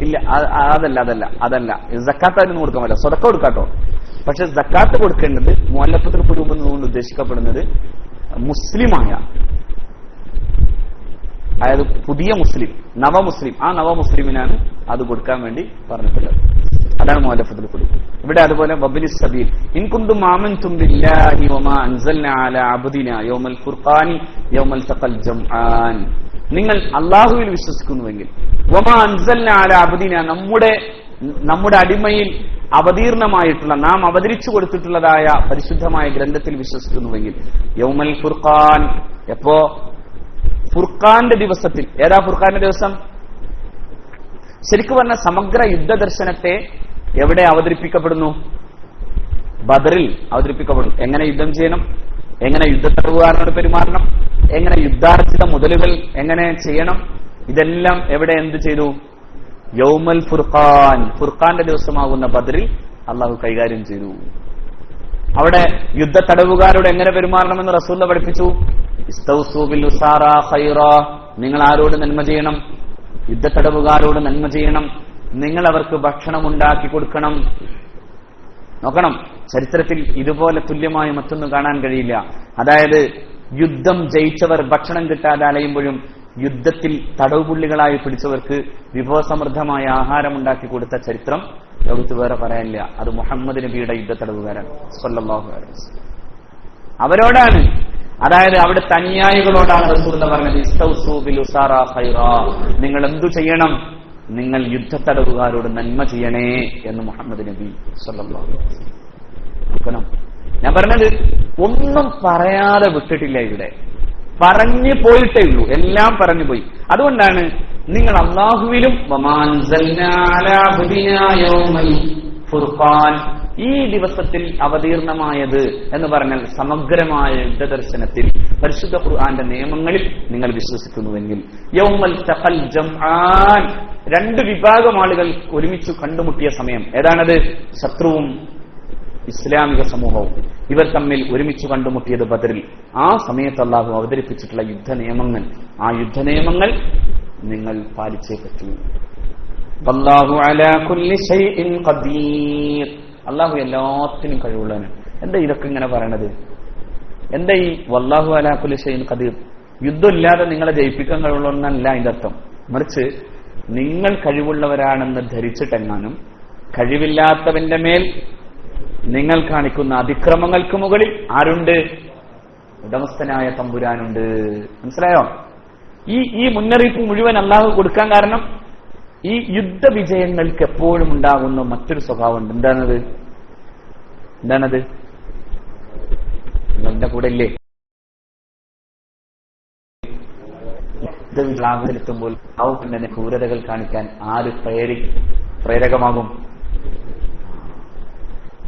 ഇല്ല, അതല്ല സക്കാത്ത് അതിനൊന്നും കൊടുക്കാൻ പറ്റില്ല. സ്വതക്ക കൊടുക്കാട്ടോ. പക്ഷെ സക്കാത്ത് കൊടുക്കേണ്ടത് മുഅല്ലഫത്തുൽ ഖുലൂബ് എന്നുകൊണ്ട് ഉദ്ദേശിക്കപ്പെടുന്നത് മുസ്ലിമായ, അതായത് പുതിയ മുസ്ലിം, നവമുസ്ലിം. ആ നവമുസ്ലിമിനാണ് അത് കൊടുക്കാൻ വേണ്ടി പറഞ്ഞിട്ടുള്ളത്. അതാണ് മുഅല്ലഫത്തുൽ ഖുലൂബ്. ഇവിടെ അതുപോലെ വബ്നി സബീൽ, ഇൻ കുന്തും ആമൻതും ബില്ലാഹി വമാ അൻസൽനാ അലാ അബ്ദിനാ യൗമൽ ഫുർഖാനി യൗമൽ തഖൽ ജംആൻ, നിങ്ങൾ അല്ലാഹുവിൽ വിശ്വസിക്കുന്നുവെങ്കിൽ, വമാ അൻസൽനാ അലാ അബ്ദിനാ, നമ്മുടെ അടിമയിൽ അവതീർണമായിട്ടുള്ള, നാം അവതരിച്ചു കൊടുത്തിട്ടുള്ളതായ പരിശുദ്ധമായ ഗ്രന്ഥത്തിൽ വിശ്വസിക്കുന്നുവെങ്കിൽ, യൗമൽ ഫുർഖാൻ, എപ്പോ? ഫുർഖാന്റെ ദിവസത്തിൽ. ഏതാ ഫുർഖാന്റെ ദിവസം? ശരിക്കും പറഞ്ഞ സമഗ്ര യുദ്ധദർശനത്തെ എവിടെ അവതരിപ്പിക്കപ്പെടുന്നു? ബദറിൽ അവതരിപ്പിക്കപ്പെടും. എങ്ങനെ യുദ്ധം ചെയ്യണം, എങ്ങനെ യുദ്ധത്തടവുകാരനോട് പെരുമാറണം, എങ്ങനെ യുദ്ധാർജിത മുതലുകൾ എങ്ങനെ ചെയ്യണം, ഇതെല്ലാം എവിടെ എന്ത് ചെയ്തു? യൗമൽ ഫുർഖാൻ, ഫുർഖാന്റെ ദിവസമാകുന്ന ബദറിൽ അള്ളാഹു കൈകാര്യം ചെയ്തു. അവിടെ യുദ്ധത്തടവുകാരോട് എങ്ങനെ പെരുമാറണമെന്ന് റസൂൽ പഠിപ്പിച്ചു. ഇസ്തൗസൂ ബിൽ ഉസാറാ ഖൈറാ, നിങ്ങൾ ആരോട് നന്മ ചെയ്യണം? യുദ്ധത്തടവുകാരോട് നന്മ ചെയ്യണം. നിങ്ങൾ അവർക്ക് ഭക്ഷണം ഉണ്ടാക്കി കൊടുക്കണം. നോക്കണം, ചരിത്രത്തിൽ ഇതുപോലെ തുല്യമായ മറ്റൊന്നും കാണാൻ കഴിയില്ല. അതായത് യുദ്ധം ജയിച്ചവർ ഭക്ഷണം കിട്ടാതെ അലയുമ്പോഴും യുദ്ധത്തിൽ തടവുപുള്ളികളായി പിടിച്ചവർക്ക് വിഭവസമൃദ്ധമായ ആഹാരം ഉണ്ടാക്കി കൊടുത്ത ചരിത്രം ലോകത്ത് വേറെ പറയാനില്ല. അത് മുഹമ്മദ് നബിയുടെ യുദ്ധത്തടവുകാരാണ് സ്വല്ലല്ലാഹു അലൈഹി വസല്ലം. അവരോടാണ്, അതായത് അവിടുത്തെ അനുയായികളോടാണ് റസൂലുള്ളാഹി പറഞ്ഞത്, ഇസ്തൗസൂ ബിൽ ഉസാറാ ഖൈറാ, നിങ്ങൾ എന്തു ചെയ്യണം? നിങ്ങൾ യുദ്ധത്തടവുകാരോട് നന്മ ചെയ്യണേ എന്ന് മുഹമ്മദ് നബി സ്വല്ലല്ലാഹു അലൈഹി വസല്ലം. ഞാൻ പറഞ്ഞത് ഒന്നും പറയാതെ വിട്ടിട്ടില്ല. ഇവിടെ പറഞ്ഞു പോയിട്ടേ ഉള്ളൂ, എല്ലാം പറഞ്ഞു പോയി. അതുകൊണ്ടാണ് നിങ്ങൾ അള്ളാഹുവിലും ഫുർഖാൻ, ഈ ദിവസത്തിൽ അവതീർണമായത് എന്ന് പറഞ്ഞാൽ സമഗ്രമായ യുദ്ധദർശനത്തിൽ പരിശുദ്ധ ഖുർആന്റെ നിയമങ്ങളിൽ നിങ്ങൾ വിശ്വസിക്കുന്നുവെങ്കിൽ, യൗമൽ തഖൽ ജംആൻ, രണ്ട് വിഭാഗം ആളുകൾ ഒരുമിച്ച് കണ്ടുമുട്ടിയ സമയം ഏതാണത്? ശത്രുവും ഇസ്ലാമിക സമൂഹവും ഇവർ തമ്മിൽ ഒരുമിച്ച് കണ്ടുമുട്ടിയത് ബദറിൽ. ആ സമയത്ത് അല്ലാഹു അവതരിപ്പിച്ചിട്ടുള്ള യുദ്ധനിയമങ്ങൾ, ആ യുദ്ധനിയമങ്ങൾ നിങ്ങൾ പാലിച്ചേ പറ്റൂ. വല്ലാഹു അലാ കുല്ലി ഷൈഇൻ ഖദീർ, അല്ലാഹു എല്ലാത്തിനും കഴിവുള്ളവനാണ്. എന്താ ഇതൊക്കെ ഇങ്ങനെ പറയണത്? എന്താ ഈ വല്ലാഹു അലാ കുല്ലി ഷൈഇൻ ഖദീർ? യുദ്ധമില്ലാതെ നിങ്ങളെ ജയിപ്പിക്കാൻ കഴിവുള്ളവനല്ല അതിന്റെ അർത്ഥം. മറിച്ച് നിങ്ങൾ കഴിവുള്ളവരാണെന്ന് ധരിച്ചിട്ടെങ്ങാനും കഴിവില്ലാത്തവന്റെ മേൽ നിങ്ങൾ കാണിക്കുന്ന അതിക്രമങ്ങൾക്ക് മുകളിൽ ആരുണ്ട്? ഉടമസ്ഥനായ തമ്പുരാനുണ്ട്. മനസ്സിലായോ? ഈ മുന്നറിയിപ്പ് മുഴുവൻ അള്ളാഹു കൊടുക്കാൻ കാരണം ഈ യുദ്ധവിജയങ്ങൾക്ക് എപ്പോഴും ഉണ്ടാകുന്ന മറ്റൊരു സ്വഭാവമുണ്ട്. എന്താണത്? നിങ്ങളുടെ കൂടെ ഇല്ലേ? യുദ്ധവിജയത്തിലെത്തുമ്പോൾ തന്നെ ക്രൂരതകൾ കാണിക്കാൻ ആര് പ്രേരകമാകും?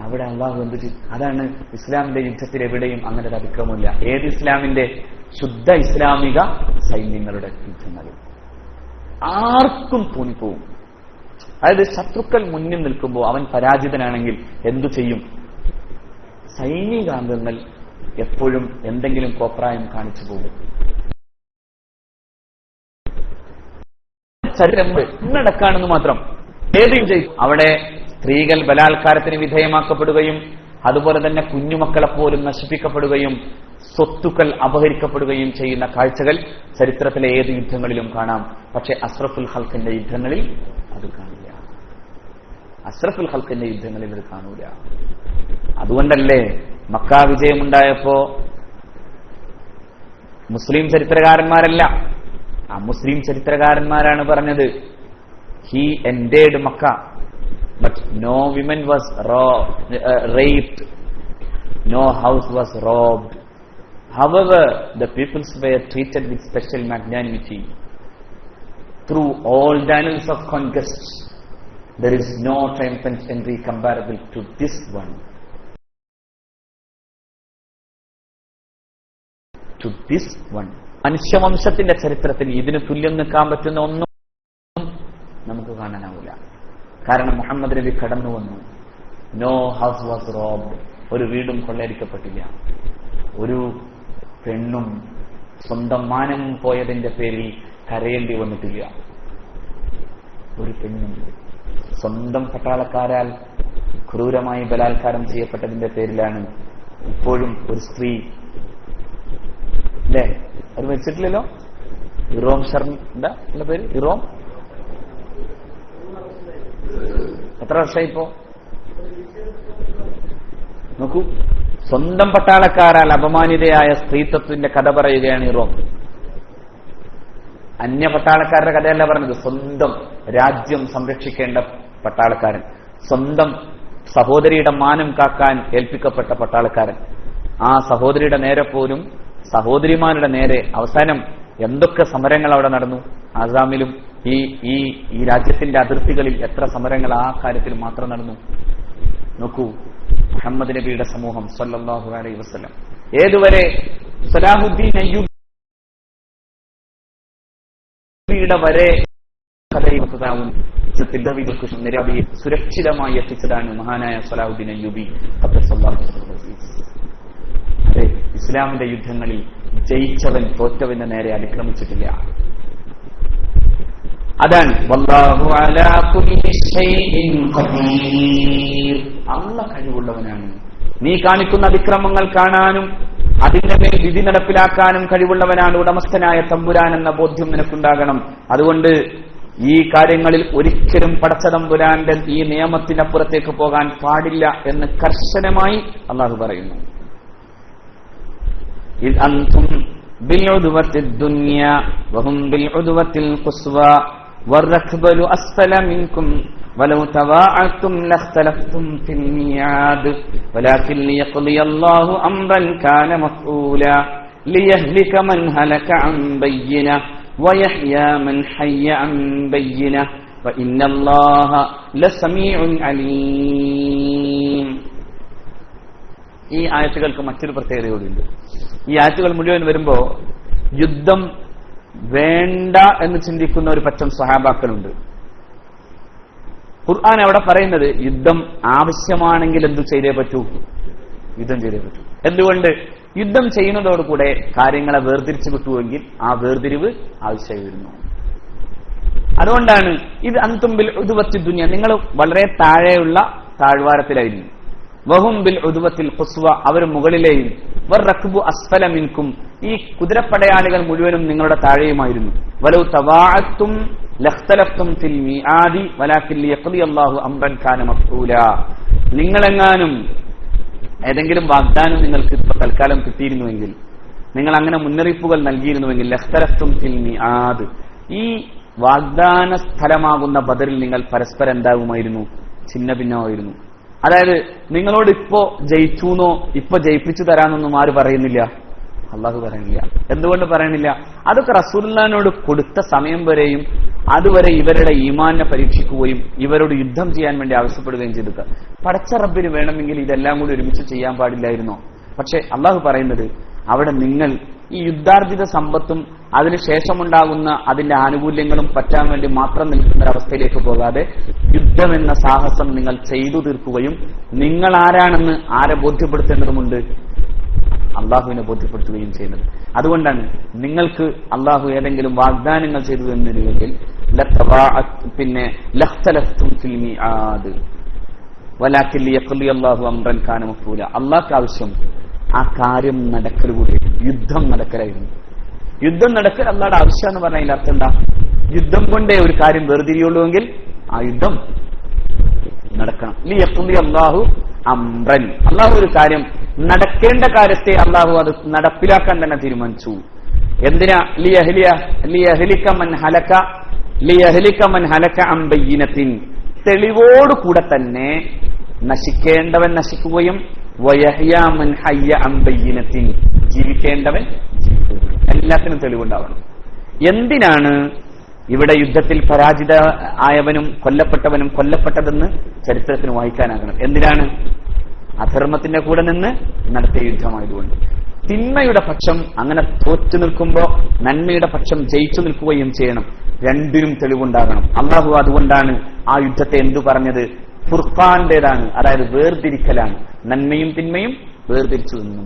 അവിടെ അള്ളാഹു എന്ത് ചെയ്യും? അതാണ് ഇസ്ലാമിന്റെ യുദ്ധത്തിൽ എവിടെയും അങ്ങനെ ഒരു അതിക്രമമില്ല. ഏത് ഇസ്ലാമിന്റെ? ശുദ്ധ ഇസ്ലാമിക സൈന്യങ്ങളുടെ യുദ്ധങ്ങളിൽ ആർക്കും തോന്നിപ്പോവും. അതായത് ശത്രുക്കൾ മുന്നിൽ നിൽക്കുമ്പോൾ അവൻ പരാജിതനാണെങ്കിൽ എന്തു ചെയ്യും? സൈനികാംഗങ്ങൾ എപ്പോഴും എന്തെങ്കിലും കോപ്രായം കാണിച്ചു പോകും. നടക്കാണെന്ന് മാത്രം. ഏത് വിജയിക്കും? അവിടെ സ്ത്രീകൾ ബലാത്കാരത്തിന് വിധേയമാക്കപ്പെടുകയും അതുപോലെ തന്നെ കുഞ്ഞുമക്കളെ പോലും നശിപ്പിക്കപ്പെടുകയും സ്വത്തുക്കൾ അപഹരിക്കപ്പെടുകയും ചെയ്യുന്ന കാഴ്ചകൾ ചരിത്രത്തിലെ ഏത് യുദ്ധങ്ങളിലും കാണാം. പക്ഷെ അസ്റഫുൽ ഖൽഖിന്റെ യുദ്ധങ്ങളിൽ അത് കാണില്ല. അസ്റഫുൽ ഖൽഖിന്റെ യുദ്ധങ്ങളിൽ അത് കാണൂല. അതുകൊണ്ടല്ലേ മക്ക വിജയമുണ്ടായപ്പോ മുസ്ലിം ചരിത്രകാരന്മാരല്ല, മുസ്ലിം ചരിത്രകാരന്മാരാണ് പറഞ്ഞത്, he ended Mecca but no woman was raped, no house was robbed. However, the peoples were treated with special magnanimity. Through all the annals of conquest, there is no triumphant entry comparable to this one. To this one. മനുഷ്യവംശത്തിന്റെ ചരിത്രത്തിൽ ഇതിന് തുല്യം നിൽക്കാൻ പറ്റുന്ന ഒന്നും നമുക്ക് കാണാനാവില്ല. കാരണം മുഹമ്മദ് നബി കടന്നു വന്നു. നോ ഹൗസ് വാസ് റോബ്ഡ്, ഒരു വീടും കൊള്ളയടിക്കപ്പെട്ടില്ല. ഒരു പെണ്ണും സ്വന്തം മാനം പോയതിന്റെ പേരിൽ കരയേണ്ടി വന്നിട്ടില്ല. ഒരു പെണ്ണും സ്വന്തം പട്ടാളക്കാരാൽ ക്രൂരമായി ബലാത്കാരം ചെയ്യപ്പെട്ടതിന്റെ പേരിലാണ് ഇപ്പോഴും ഒരു സ്ത്രീ, അല്ലേ, അത് മരിച്ചിട്ടില്ലല്ലോ. ഇറോം ശർമ്മ എന്ന പേര്, ഇറോം. എത്ര വർഷമായി ഇപ്പോ? നോക്കൂ, സ്വന്തം പട്ടാളക്കാരാൽ അപമാനിതയായ സ്ത്രീത്വത്തിന്റെ കഥ പറയുകയാണ് ഇറോം. അന്യ പട്ടാളക്കാരുടെ കഥയല്ല പറഞ്ഞത്, സ്വന്തം രാജ്യം സംരക്ഷിക്കേണ്ട പട്ടാളക്കാരൻ, സ്വന്തം സഹോദരിയുടെ മാനം കാക്കാൻ ഏൽപ്പിക്കപ്പെട്ട പട്ടാളക്കാരൻ. ആ സഹോദരിയുടെ നേരെ പോലും, സഹോദരിമാരുടെ നേരെ അവസാനം എന്തൊക്കെ സമരങ്ങൾ അവിടെ നടന്നു. ആസാമിലും ഈ രാജ്യത്തിന്റെ അതിർത്തികളിൽ എത്ര സമരങ്ങൾ ആ കാര്യത്തിൽ മാത്രം നടന്നു. നോക്കൂ, മുഹമ്മദ് നബിയുടെ സമൂഹം സല്ലല്ലാഹു അലൈഹി വസല്ലം ഏതുവരെ സലാഹുദ്ദീൻ അയ്യൂബിയുടെ വരെ നിരവധി സുരക്ഷിതമായി എത്തിച്ചതാണ് മഹാനായ സലാഹുദ്ദീൻ അയ്യൂബി. അതെ, ഇസ്ലാമിന്റെ യുദ്ധങ്ങളിൽ ജയിച്ചവൻ തോറ്റവന്റെ നേരെ അതിക്രമിച്ചിട്ടില്ല. അതാണ് വല്ലാഹു അലാ കുല്ലി ഷൈഇൻ ഖദീർ. അല്ലാഹു കഴിവുള്ളവനാണ്. നീ കാണിക്കുന്ന അതിക്രമങ്ങൾ കാണാനും അതിന്റെ മേൽ വിധി നടപ്പിലാക്കാനും കഴിവുള്ളവനാണ് ഉടമസ്ഥനായ തമ്പുരാൻ എന്ന ബോധ്യം നിനക്കുണ്ടാകണം. അതുകൊണ്ട് ഈ കാര്യങ്ങളിൽ ഒരിക്കലും പടച്ച തമ്പുരാന്റെ ഈ നിയമത്തിനപ്പുറത്തേക്ക് പോകാൻ പാടില്ല എന്ന് കർശനമായി അല്ലാഹു പറയുന്നു. ഇദ് അൻതും ബിൽഉദ്വത്തിൽ ദുനിയ വഹും ബിൽഉദ്വത്തിൽ ഖുസ്വ والركبل أسفل منكم ولو تواعدتم لاختلفتم في الميعاد ولكن ليقضي الله أمرا كان مفعولا ലിയഹ്ലിക മൻ ഹലക അൻ ബയ്യിന വയഹ്യാ മൻ ഹയ്യ അൻ ബയ്യിന വഇന്നല്ലാഹ ലസമീഉൻ അലീം. ഈ ആയത്തുകൾക്ക് മറ്റൊരു പ്രത്യേകത കൂടിയുണ്ട്. ഈ ആയത്തുകൾ മുഴുവൻ വരുമ്പോ യുദ്ധം വേണ്ട എന്ന് ചിന്തിക്കുന്ന ഒരു പറ്റം സ്വഹാബാക്കളുണ്ട്. ഖുർആൻ അവിടെ പറയുന്നത് യുദ്ധം ആവശ്യമാണെങ്കിൽ എന്തു ചെയ്തേ പറ്റൂ? യുദ്ധം ചെയ്തേ പറ്റൂ. എന്തുകൊണ്ട്? യുദ്ധം ചെയ്യുന്നതോടുകൂടെ കാര്യങ്ങളെ വേർതിരിച്ചു കിട്ടുമെങ്കിൽ ആ വേർതിരിവ് ആവശ്യമായി വരുന്നു. അതുകൊണ്ടാണ് ഇത് അൻതും ബിൽ ഉദ്വത്തി ദുനിയ, നിങ്ങൾ വളരെ താഴെയുള്ള താഴ്വാരത്തിലായിരുന്നു. വഹും ബിൽ ഉദ്വത്തിൽ ഖുസ്വ, അവർ മുകളിലെയും. വറക്ബു അസ്ഫല മിൻകും, ഈ കുതിരപ്പടയാളികൾ മുഴുവനും നിങ്ങളുടെ താഴെയുമായിരുന്നു. വലൗ തവാഅത്തും ലഖ്തലഫ്തും ഫിൽ മിആദി വലാകിൻ ലിയഖ്ദി അല്ലാഹു അംറൻ കാന മഫ്ഊലാ. നിങ്ങളെങ്ങാനും ഏതെങ്കിലും വാഗ്ദാനം നിങ്ങൾക്ക് ഇപ്പോൾ തൽക്കാലം കിട്ടിയിരുന്നുവെങ്കിൽ, നിങ്ങൾ അങ്ങനെ മുന്നറിയിപ്പുകൾ നൽകിയിരുന്നുവെങ്കിൽ, ലഖ്തലഫ്തും ഫിൽ മിആദ്, ഈ വാഗ്ദാന സ്ഥലമാകുന്ന ബദറിൽ നിങ്ങൾ പരസ്പരം എന്താകുമായിരുന്നു? ഛിന്ന ഭിന്നമായിരുന്നു. അതായത് നിങ്ങളോട് ഇപ്പോ ജയിച്ചുന്നോ ഇപ്പൊ ജയിപ്പിച്ചു തരാമെന്നൊന്നും ആര് പറയുന്നില്ല? അള്ളാഹു പറയുന്നില്ല. എന്തുകൊണ്ട് പറയണില്ല? അതൊക്കെ റസൂലുള്ളാഹിനോട് കൊടുത്ത സമയം വരെയും അതുവരെ ഇവരുടെ ഈമാനെ പരീക്ഷിക്കുകയും ഇവരോട് യുദ്ധം ചെയ്യാൻ വേണ്ടി ആവശ്യപ്പെടുകയും ചെയ്തിട്ട് പടച്ച റബ്ബിന് വേണമെങ്കിൽ ഇതെല്ലാം കൂടി ഒരുമിച്ച് ചെയ്യാൻ പാടില്ലായിരുന്നോ? പക്ഷെ അള്ളാഹു പറയുന്നത് അവിടെ നിങ്ങൾ ഈ യുദ്ധാർജിത സമ്പത്തും അതിനുശേഷമുണ്ടാകുന്ന അതിന്റെ ആനുകൂല്യങ്ങളും പറ്റാൻ വേണ്ടി മാത്രം നിൽക്കുന്ന ഒരവസ്ഥയിലേക്ക് പോകാതെ യുദ്ധമെന്ന സാഹസം നിങ്ങൾ ചെയ്തു തീർക്കുകയും നിങ്ങൾ ആരാണെന്ന് ആരെ ബോധ്യപ്പെടുത്തേണ്ടതുമുണ്ട്? അള്ളാഹുവിനെ ബോധ്യപ്പെടുത്തുകയും ചെയ്യുന്നത്. അതുകൊണ്ടാണ് നിങ്ങൾക്ക് അള്ളാഹു ഏതെങ്കിലും വാഗ്ദാനങ്ങൾ ചെയ്തു തന്നിരുന്നെങ്കിൽ പിന്നെ ലഖ്തലഫ്തും ഫിൽ മിആദ് വലാകിൻ ലിയഖ്ദി അല്ലാഹു അംറൻ കാന മഫ്ഊല. അള്ളാഹ്ക്ക് ആവശ്യം ആ കാര്യം നടക്കൽ കൂടി, യുദ്ധം നടക്കലായിരുന്നു. യുദ്ധം നടക്കൽ അള്ളാഹുടെ ആവശ്യം എന്ന് പറഞ്ഞതിന്റെ അർത്ഥം എന്താ? യുദ്ധം കൊണ്ടേ ഒരു കാര്യം വേർതിരിയുള്ളൂവെങ്കിൽ ആ യുദ്ധം നടക്കണം. ലിയഖ്ദി അല്ലാഹു അംറൻ, അള്ളാഹു ഒരു കാര്യം നടക്കേണ്ട കാര്യത്തെ അള്ളാഹു അത് നടപ്പിലാക്കാൻ തന്നെ തീരുമാനിച്ചു. എന്തിനാ? ലിയഹ്ലിക മൻ ഹലക അൻ ബയ്യിനത്തിൻ, തെളിവോടുകൂടെ തന്നെ നശിക്കേണ്ടവൻ നശിക്കുകയും വയഹ്യാ മൻ ഹയ്യ അൻ ബയ്യിനത്തിൻ, ജീവിക്കേണ്ടവൻ ജീവിക്കുകയും. എല്ലാത്തിനും തെളിവുണ്ടാവണം. എന്തിനാണ് ഇവിടെ യുദ്ധത്തിൽ പരാജിത ആയവനും കൊല്ലപ്പെട്ടവനും കൊല്ലപ്പെട്ടതെന്ന് ചരിത്രത്തിന് വായിക്കാനാകണം. എന്തിനാണ്? അധർമ്മത്തിന്റെ കൂടെ നിന്ന് നടത്തിയ യുദ്ധമായതുകൊണ്ട്. തിന്മയുടെ പക്ഷം അങ്ങനെ തോറ്റു നിൽക്കുമ്പോൾ നന്മയുടെ പക്ഷം ജയിച്ചു നിൽക്കുകയും ചെയ്യണം. രണ്ടിനും തെളിവുണ്ടാകണം. അള്ളാഹു അതുകൊണ്ടാണ് ആ യുദ്ധത്തെ എന്തു പറഞ്ഞത്? ഫുർഖാന്റേതാണ്, അതായത് വേർതിരിക്കലാണ്. നന്മയും തിന്മയും വേർതിരിച്ചു നിന്നു.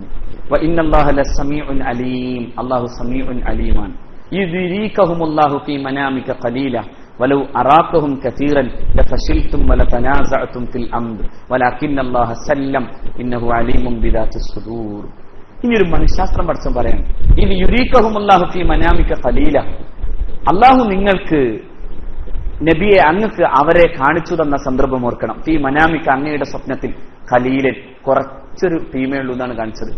വഇന്നല്ലാഹ ലസമീഉൻ അലീം, അള്ളാഹു സമീഉൻ അലീമാണ്. യുരീകഹുമുല്ലാഹു ഫീ മനാമിക ഖലീല വലൗ അറാകഹും കസീറൻ ലഫശിൽതും വലതനാസഅതും ഫിൽ അംർ വലകിന്നല്ലാഹ സല്ലം ഇന്നഹു അലീമുൻ ബിദാത്തിസ് സുദൂർ. ഇനിയൊരു മനഃശാസ്ത്രം പഠിച്ചം പറയാം. ഇത് യുരീകഹുമുല്ലാഹു ഫീ മനാമിക ഖലീല, അള്ളാഹു നിങ്ങൾക്ക് നബിയെ അങ്ങക്ക് അവരെ കാണിച്ചു തന്ന സന്ദർഭം ഓർക്കണം. ഫീ മനാമിക, അങ്ങയുടെ സ്വപ്നത്തിൽ, ഖലീലൻ, കുറച്ചൊരു ടീമേ ഉള്ളൂ എന്നാണ് കാണിച്ചത്.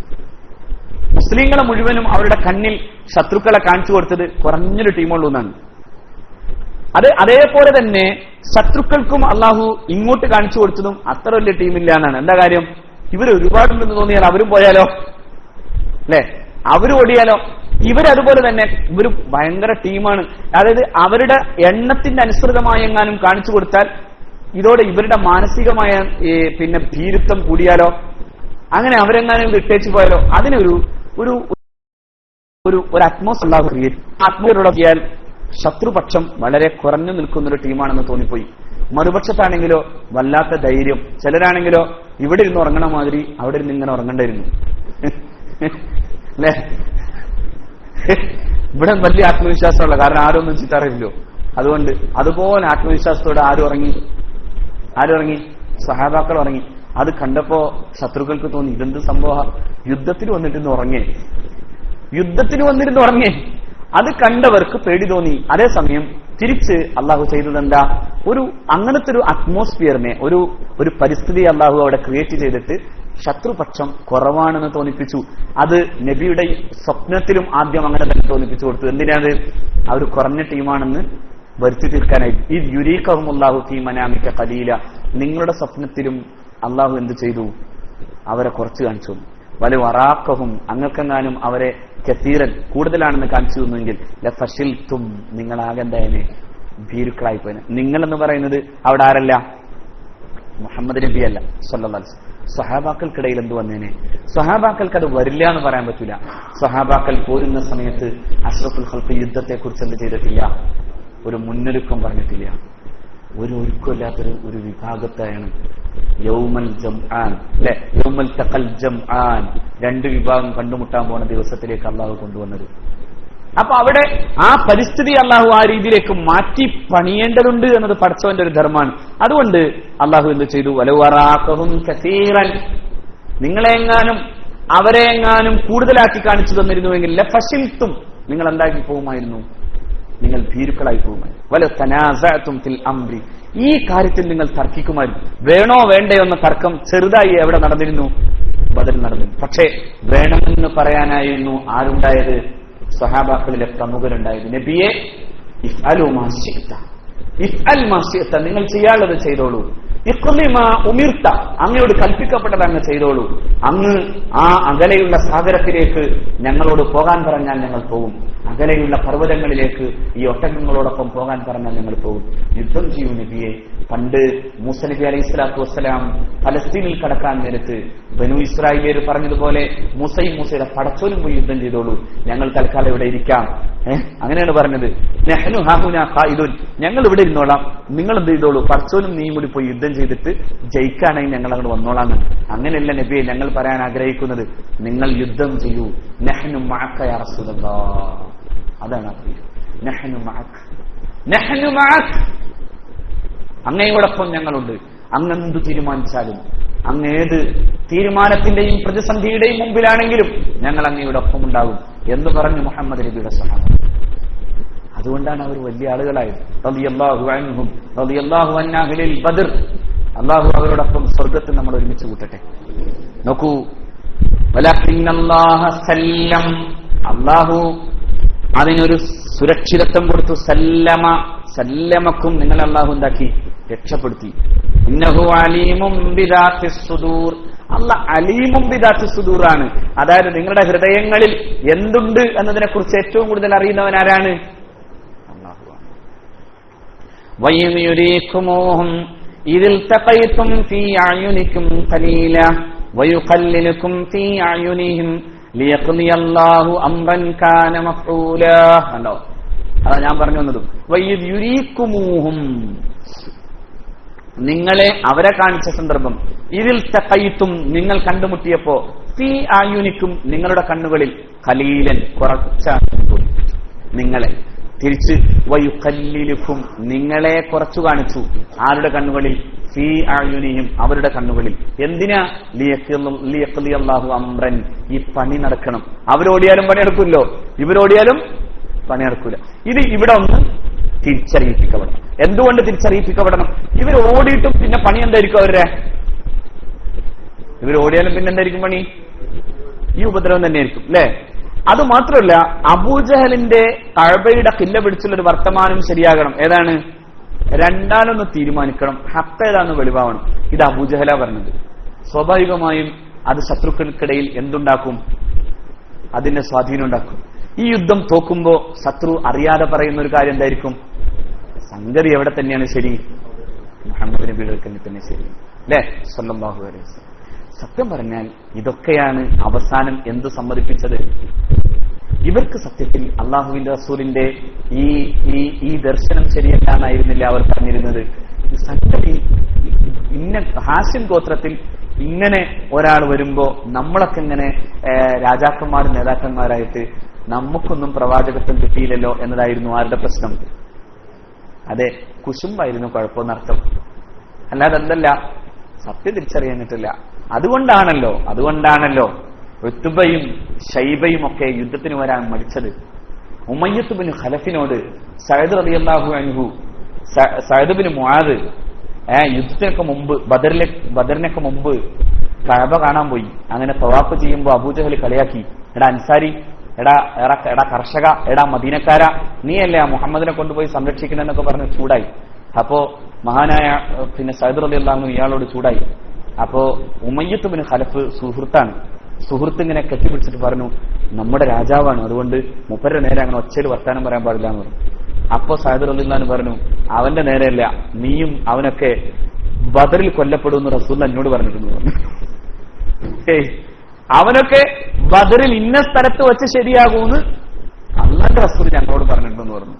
മുസ്ലിങ്ങളെ മുഴുവനും അവരുടെ കണ്ണിൽ ശത്രുക്കളെ കാണിച്ചു കൊടുത്തത് കുറഞ്ഞൊരു ടീമുള്ളൂ എന്നാണ്. അതേപോലെ തന്നെ ശത്രുക്കൾക്കും അള്ളാഹു ഇങ്ങോട്ട് കാണിച്ചു കൊടുത്തതും അത്ര വലിയ ടീമില്ല എന്നാണ്. എന്താ കാര്യം? ഇവർ ഒരുപാടുണ്ടെന്ന് തോന്നിയാൽ അവരും പോയാലോ, അല്ലെ? അവരും ഓടിയാലോ? ഇവരതുപോലെ തന്നെ ഇവര് ഭയങ്കര ടീമാണ്. അതായത് അവരുടെ എണ്ണത്തിന്റെ അനുസൃതമായി എങ്ങാനും കാണിച്ചു കൊടുത്താൽ ഇതോടെ ഇവരുടെ മാനസികമായ പിന്നെ ഭീരുത്വം കൂടിയാലോ, അങ്ങനെ അവരെങ്ങാനും വിട്ടേച്ചു പോയാലോ, അതിനൊരു ഒരു ഒരു അറ്റ്മോസ്ഫിയർ ക്രിയേറ്റ്. ആത്മീയരോടൊക്കെയാൽ ശത്രുപക്ഷം വളരെ കുറഞ്ഞു നിൽക്കുന്നൊരു ടീമാണെന്ന് തോന്നിപ്പോയി. മറുപക്ഷത്താണെങ്കിലോ വല്ലാത്ത ധൈര്യം. ചിലരാണെങ്കിലോ ഇവിടെ ഇരുന്ന് ഉറങ്ങണ മാതിരി അവിടെ ഇരുന്ന് ഇങ്ങനെ ഉറങ്ങണ്ടായിരുന്നു, അല്ലെ? ഇവിടെ വലിയ ആത്മവിശ്വാസമുള്ള, കാരണം ആരും ഒന്നും ചിത്തറിയില്ലോ. അതുകൊണ്ട് അതുപോലെ ആത്മവിശ്വാസത്തോടെ ആരും ഉറങ്ങി? സഹാബാക്കൾ ഉറങ്ങി. അത് കണ്ടപ്പോ ശത്രുക്കൾക്ക് തോന്നി ഇതെന്ത് സംഭവം, യുദ്ധത്തിന് വന്നിട്ടിന്ന് ഉറങ്ങേ. അത് കണ്ടവർക്ക് പേടി തോന്നി. അതേസമയം തിരിച്ച് അള്ളാഹു ചെയ്തതെന്താ? അങ്ങനത്തെ ഒരു അറ്റ്മോസ്ഫിയറിനെ, ഒരു പരിസ്ഥിതി അള്ളാഹു അവിടെ ക്രിയേറ്റ് ചെയ്തിട്ട് ശത്രുപക്ഷം കുറവാണെന്ന് തോന്നിപ്പിച്ചു. അത് നബിയുടെ സ്വപ്നത്തിലും ആദ്യം അങ്ങനെ തന്നെ തോന്നിപ്പിച്ചു കൊടുത്തു. എന്തിനാണ്? അവർ കുറഞ്ഞ ടീമാണെന്ന് വരുത്തി തീർക്കാനായി. ഇത് യുരീകഹുമുല്ലാഹു ഫീ മനാമിക ഖലീല, നിങ്ങളുടെ സ്വപ്നത്തിലും അള്ളാഹു എന്ത് ചെയ്തു? അവരെ കുറച്ച് കാണിച്ചു. വലൗ അറാഖഹും, അങ്ങക്കെങ്ങാനും അവരെ കസീറൻ കൂടുതലാണെന്ന് കാണിച്ചു തന്നുവെങ്കിൽ ലഫശിൽതും നിങ്ങളാകെന്തായനെ ഭീരുക്കളായി പോയനെ. നിങ്ങളെന്ന് പറയുന്നത് അവിടെ ആരല്ല? മുഹമ്മദ് നബി അല്ല സല്ലല്ലാഹു അലൈഹി വസല്ലം. സ്വഹാബാക്കൾക്കിടയിൽ എന്ത് വന്നേനെ? സ്വഹാബാക്കൾക്ക് അത് വരില്ല എന്ന് പറയാൻ പറ്റില്ല. സ്വഹാബാക്കൾ പോരുന്ന സമയത്ത് അഷ്റഫുൽ ഖൽഖ് യുദ്ധത്തെ കുറിച്ച് എന്ത് ചെയ്തിട്ടില്ല? ഒരു മുന്നൊരുക്കം പറഞ്ഞിട്ടില്ല. ഒരു ഒരുക്കമില്ലാത്തൊരു ഒരു വിഭാഗത്തെയാണ് യൗമൽ ജംആൻ അല്ലെ, യൗമൽ തഖൽ ജംആൻ, രണ്ട് വിഭാഗം കണ്ടുമുട്ടാൻ പോണ ദിവസത്തിലേക്ക് അള്ളാഹു കൊണ്ടുവന്നത്. അപ്പൊ അവിടെ ആ പരിസ്ഥിതി അള്ളാഹു ആ രീതിയിലേക്ക് മാറ്റി പണിയേണ്ടതുണ്ട് എന്നത് പടച്ചവന്റെ ഒരു ധർമ്മമാണ്. അതുകൊണ്ട് അള്ളാഹു എന്ത് ചെയ്തു? വലവറാഖഹും കസീറൻ, നിങ്ങളെങ്ങാനും അവരെങ്ങാനും കൂടുതലാക്കി കാണിച്ചു തന്നിരുന്നുവെങ്കിൽ ലഫശിൽതും, നിങ്ങൾ എന്താക്കി പോകുമായിരുന്നു? നിങ്ങൾ ഭീരുക്കളായി പോകുമായിരുന്നു. വല തനാസഅതും ഫിൽ അംരി, ഈ കാര്യത്തിൽ നിങ്ങൾ തർക്കിക്കുമായിരുന്നു. വേണോ വേണ്ടയോ എന്ന തർക്കം ചെറുതായി എവിടെ നടന്നിരുന്നു? ബദറിൽ നടന്നിരുന്നു. പക്ഷേ വേണമെന്ന് പറയാനായിരുന്നു ആരുണ്ടായത്? സ്വഹാബാക്കളിലെ പ്രമുഖരുണ്ടായത്. നബിയെ ഇഫ്അലു മാ ശിഅ്ത, ഇഫ്അൽ മാ ശിഅ്ത, നിങ്ങൾ ചെയ്യാനുള്ളത് ചെയ്തോളൂ. ഇഖ്ലി മാ ഉമിർത, അങ്ങയോട് കൽപ്പിക്കപ്പെട്ടത് അങ്ങ് ചെയ്തോളൂ. അങ്ങ് ആ അകലെയുള്ള സാഗരത്തിലേക്ക് ഞങ്ങളോട് പോകാൻ പറഞ്ഞാൽ ഞങ്ങൾ പോകും. അകലെയുള്ള പർവ്വതങ്ങളിലേക്ക് ഈ ഒട്ടകങ്ങളോടൊപ്പം പോകാൻ പറഞ്ഞാൽ ഞങ്ങൾ പോകും. യുദ്ധം ചെയ്യൂ നബിയെ. പണ്ട് മൂസ നബി അലൈഹി സ്വലാത്തു വസ്സലാം ഫലസ്തീനിൽ കടക്കാൻ നേരത്ത് ബനു ഇസ്രായേലിയർ പറഞ്ഞതുപോലെ മൂസയും മൂസയുടെ പടച്ചോനും പോയി യുദ്ധം ചെയ്തോളൂ, ഞങ്ങൾ തൽക്കാലം ഇവിടെ ഇരിക്കാം. അങ്ങനെയാണ് പറഞ്ഞത്. നഹ്നു ഹാഹുനാ ഖായിദുൻ, ഞങ്ങൾ ഇവിടെ ഇരുന്നോളാം, നിങ്ങൾ എന്ത് ചെയ്തോളൂ, പടച്ചോനും നീയും കൂടി പോയി യുദ്ധം ചെയ്തിട്ട് ജയിക്കാണെങ്കിൽ ഞങ്ങൾ അങ്ങോട്ട് വന്നോളാം. അങ്ങനെയല്ല നബിയെ ഞങ്ങൾ പറയാൻ ആഗ്രഹിക്കുന്നത്, നിങ്ങൾ യുദ്ധം ചെയ്യൂ. നഹ്നു മഅക യാ റസൂലല്ലാഹ്, അതാണ് നഹ്നു മഅക, നഹ്നു മഅക, അങ്ങയോടൊപ്പം ഞങ്ങളുണ്ട്. അങ്ങെന്തു തീരുമാനിച്ചാലും, അങ്ങേത് തീരുമാനത്തിന്റെയും പ്രതിസന്ധിയുടെയും മുമ്പിലാണെങ്കിലും ഞങ്ങൾ അങ്ങയോടൊപ്പം ഉണ്ടാകും എന്ന് പറഞ്ഞു മുഹമ്മദ് നബിയുടെ സ്വഹാബ. അതുകൊണ്ടാണ് അവർ വലിയ ആളുകളായത്. റളിയല്ലാഹു അൻഹും റളിയല്ലാഹു അൻ അഹ്ലിൽ ബദർ. അല്ലാഹു അവരോടൊപ്പം സ്വർഗ്ഗത്തിൽ നമ്മൾ ഒരുമിച്ച് കൂട്ടട്ടെ. നോക്കൂ, വലകിന്നല്ലാഹ സല്ലം, അല്ലാഹു അതിനൊരു സുരക്ഷിതത്വം കൊടുത്തു. സല്ലമ, സല്ലമക്കും നിങ്ങൾ അല്ലാഹു എന്താക്കി? രക്ഷപ്പെടുത്തി. ഇന്നഹു അലീമും ബിദാത്തിസ് സുദൂർ, അല്ലാഹ് അലീമും ബിദാത്തിസ് സുദൂർ ആണ്. അതായത് നിങ്ങളുടെ ഹൃദയങ്ങളിൽ എന്തുണ്ട് എന്നതിനെ കുറിച്ച് ഏറ്റവും കൂടുതൽ അറിയുന്നവൻ ആരാണ്? അല്ലാഹുവാണ്. വയയുരീകുമൂഹും ഇദിൽ തഖൈതും ഫീ അയുനികും ഖലീല വയുഖല്ലിലുകും ഫീ അയുനിഹിം ലിയഖ്ദിയല്ലാഹു അംറൻ കാന മഫ്ഊലാ. കണ്ടോ, അതാ ഞാൻ പറഞ്ഞു വന്നതും. വയയുരീകുമൂഹും, നിങ്ങളെ അവരെ കാണിച്ച സന്ദർഭം. ഇതിൽ തഖൈതും, നിങ്ങൾ കണ്ടുമുട്ടിയപ്പോ, ഫീ അയുനിക്കും, നിങ്ങളുടെ കണ്ണുകളിൽ, ഖലീലൻ, കുറച്ച നിങ്ങളെ. തിരിച്ച് വയുഖല്ലിലുക്കും, നിങ്ങളെ കുറച്ചു കാണിച്ചു. ആരുടെ കണ്ണുകളിൽ? ഫീ അയുനിഹിം, അവരുടെ കണ്ണുകളിൽ. എന്തിനാ? ലിയഖ്ദിയല്ലാഹു അംറൻ, ഈ പണി നടക്കണം. അവരോടിയാലും പണിയെടുക്കുമല്ലോ, ഇവരോടിയാലും പണിയെടുക്കൂല. ഇത് ഇവിടെ ഒന്ന് തിരിച്ചറിയിപ്പിക്കപ്പെടണം. എന്തുകൊണ്ട് തിരിച്ചറിയിപ്പിക്കപ്പെടണം? ഇവർ ഓടിയിട്ടും പിന്നെ പണി എന്തായിരിക്കും അവരുടെ? ഇവർ ഓടിയാലും പിന്നെ എന്തായിരിക്കും പണി? ഈ ഉപദ്രവം തന്നെയായിരിക്കും അല്ലെ? അത് മാത്രമല്ല, അബൂജഹലിന്റെ കഅബയുടെ കില്ല പിടിച്ചുള്ളൊരു വർത്തമാനം ശരിയാകണം. ഏതാണ്? രണ്ടാലൊന്ന് തീരുമാനിക്കണം, ഹക്ക് ഏതാന്ന് വെളിവാവണം. ഇത് അബൂജഹല പറഞ്ഞത്. സ്വാഭാവികമായും അത് ശത്രുക്കൾക്കിടയിൽ എന്തുണ്ടാക്കും? അതിന്റെ സ്വാധീനം ഉണ്ടാക്കും. ഈ യുദ്ധം തോക്കുമ്പോ ശത്രു അറിയാതെ പറയുന്ന ഒരു കാര്യം എന്തായിരിക്കും? സംഗതി എവിടെ തന്നെയാണ് ശരി? മുഹമ്മദ് നബിയുടെ തന്നെ ശരി അല്ലെ, സല്ലല്ലാഹു അലൈഹി വസല്ലം. സത്യം പറഞ്ഞാൽ ഇതൊക്കെയാണ് അവസാനം എന്ത് സമ്മതിപ്പിച്ചത്? ഇവർക്ക് സത്യത്തിൽ അള്ളാഹുവിന്റെ റസൂലിന്റെ ഈ ദർശനം ശരിയല്ല എന്നായിരുന്നില്ല അവർ പറഞ്ഞിരുന്നത്. സംഗതി ഇന്ന ഹാഷിം ഗോത്രത്തിൽ ഇങ്ങനെ ഒരാൾ വരുമ്പോ നമ്മളൊക്കെ ഇങ്ങനെ രാജാക്കന്മാരും നേതാക്കന്മാരായിട്ട് നമുക്കൊന്നും പ്രവാചകത്വം കിട്ടിയില്ലല്ലോ എന്നതായിരുന്നു ആരുടെ പ്രശ്നം? അതെ, കുശുമ്പായിരുന്നു കുഴപ്പമെന്നർത്ഥം. അല്ലാതെ എന്തല്ല, സത്യം തിരിച്ചറിയാനിട്ടില്ല. അതുകൊണ്ടാണല്ലോ ഉത്ബയും ഷൈബയും ഒക്കെ യുദ്ധത്തിന് വരാൻ മടിച്ചത്. ഉമയ്യത്ത് ബിൻ ഖലഫിനോട് സഅദ് റളിയല്ലാഹു അൻഹു, സഅദ് ബിൻ മുആദ് യുദ്ധത്തിനൊക്കെ മുമ്പ്, ബദറിനൊക്കെ മുമ്പ് കഅബ കാണാൻ പോയി. അങ്ങനെ തവാഫ് ചെയ്യുമ്പോൾ അബൂജഹൽ കളിയാക്കി, എടാ അൻസാരി, എടാ കർഷക, എടാ മദീനക്കാര, നീയല്ലേ മുഹമ്മദിനെ കൊണ്ടുപോയി സംരക്ഷിക്കണമെന്നൊക്കെ പറഞ്ഞ് ചൂടായി. അപ്പോ മഹാനായ പിന്നെ സഅദ് റളിയല്ലാഹു അൻഹു ഇയാളോട് ചൂടായി. അപ്പോ ഉമയ്യത്ത് ബിൻ ഖലഫ് സുഹൃത്താണ്. സുഹൃത്ത് ഇങ്ങനെ കെട്ടിപ്പിടിച്ചിട്ട് പറഞ്ഞു, നമ്മുടെ രാജാവാണ്, അതുകൊണ്ട് മൂപ്പരുടെ നേരെ അങ്ങനെ ഒച്ചയിൽ വർത്താനം പറയാൻ പാടില്ല എന്ന് പറഞ്ഞു. അപ്പോ സഅദ് റളിയല്ലാഹു അൻഹു പറഞ്ഞു, അവന്റെ നേരെയല്ല, നീയും അവനൊക്കെ ബദറിൽ കൊല്ലപ്പെടുമെന്ന് റസൂൽ എന്നോട് പറഞ്ഞിട്ടുണ്ട് പറഞ്ഞു. അവനൊക്കെ ബദറിൽ ഇന്ന സ്ഥലത്ത് വെച്ച് ശരിയാകൂന്ന് അല്ലാഹുവിന്റെ റസൂൽ ഞങ്ങളോട് പറഞ്ഞിട്ടുണ്ടെന്ന് പറഞ്ഞു.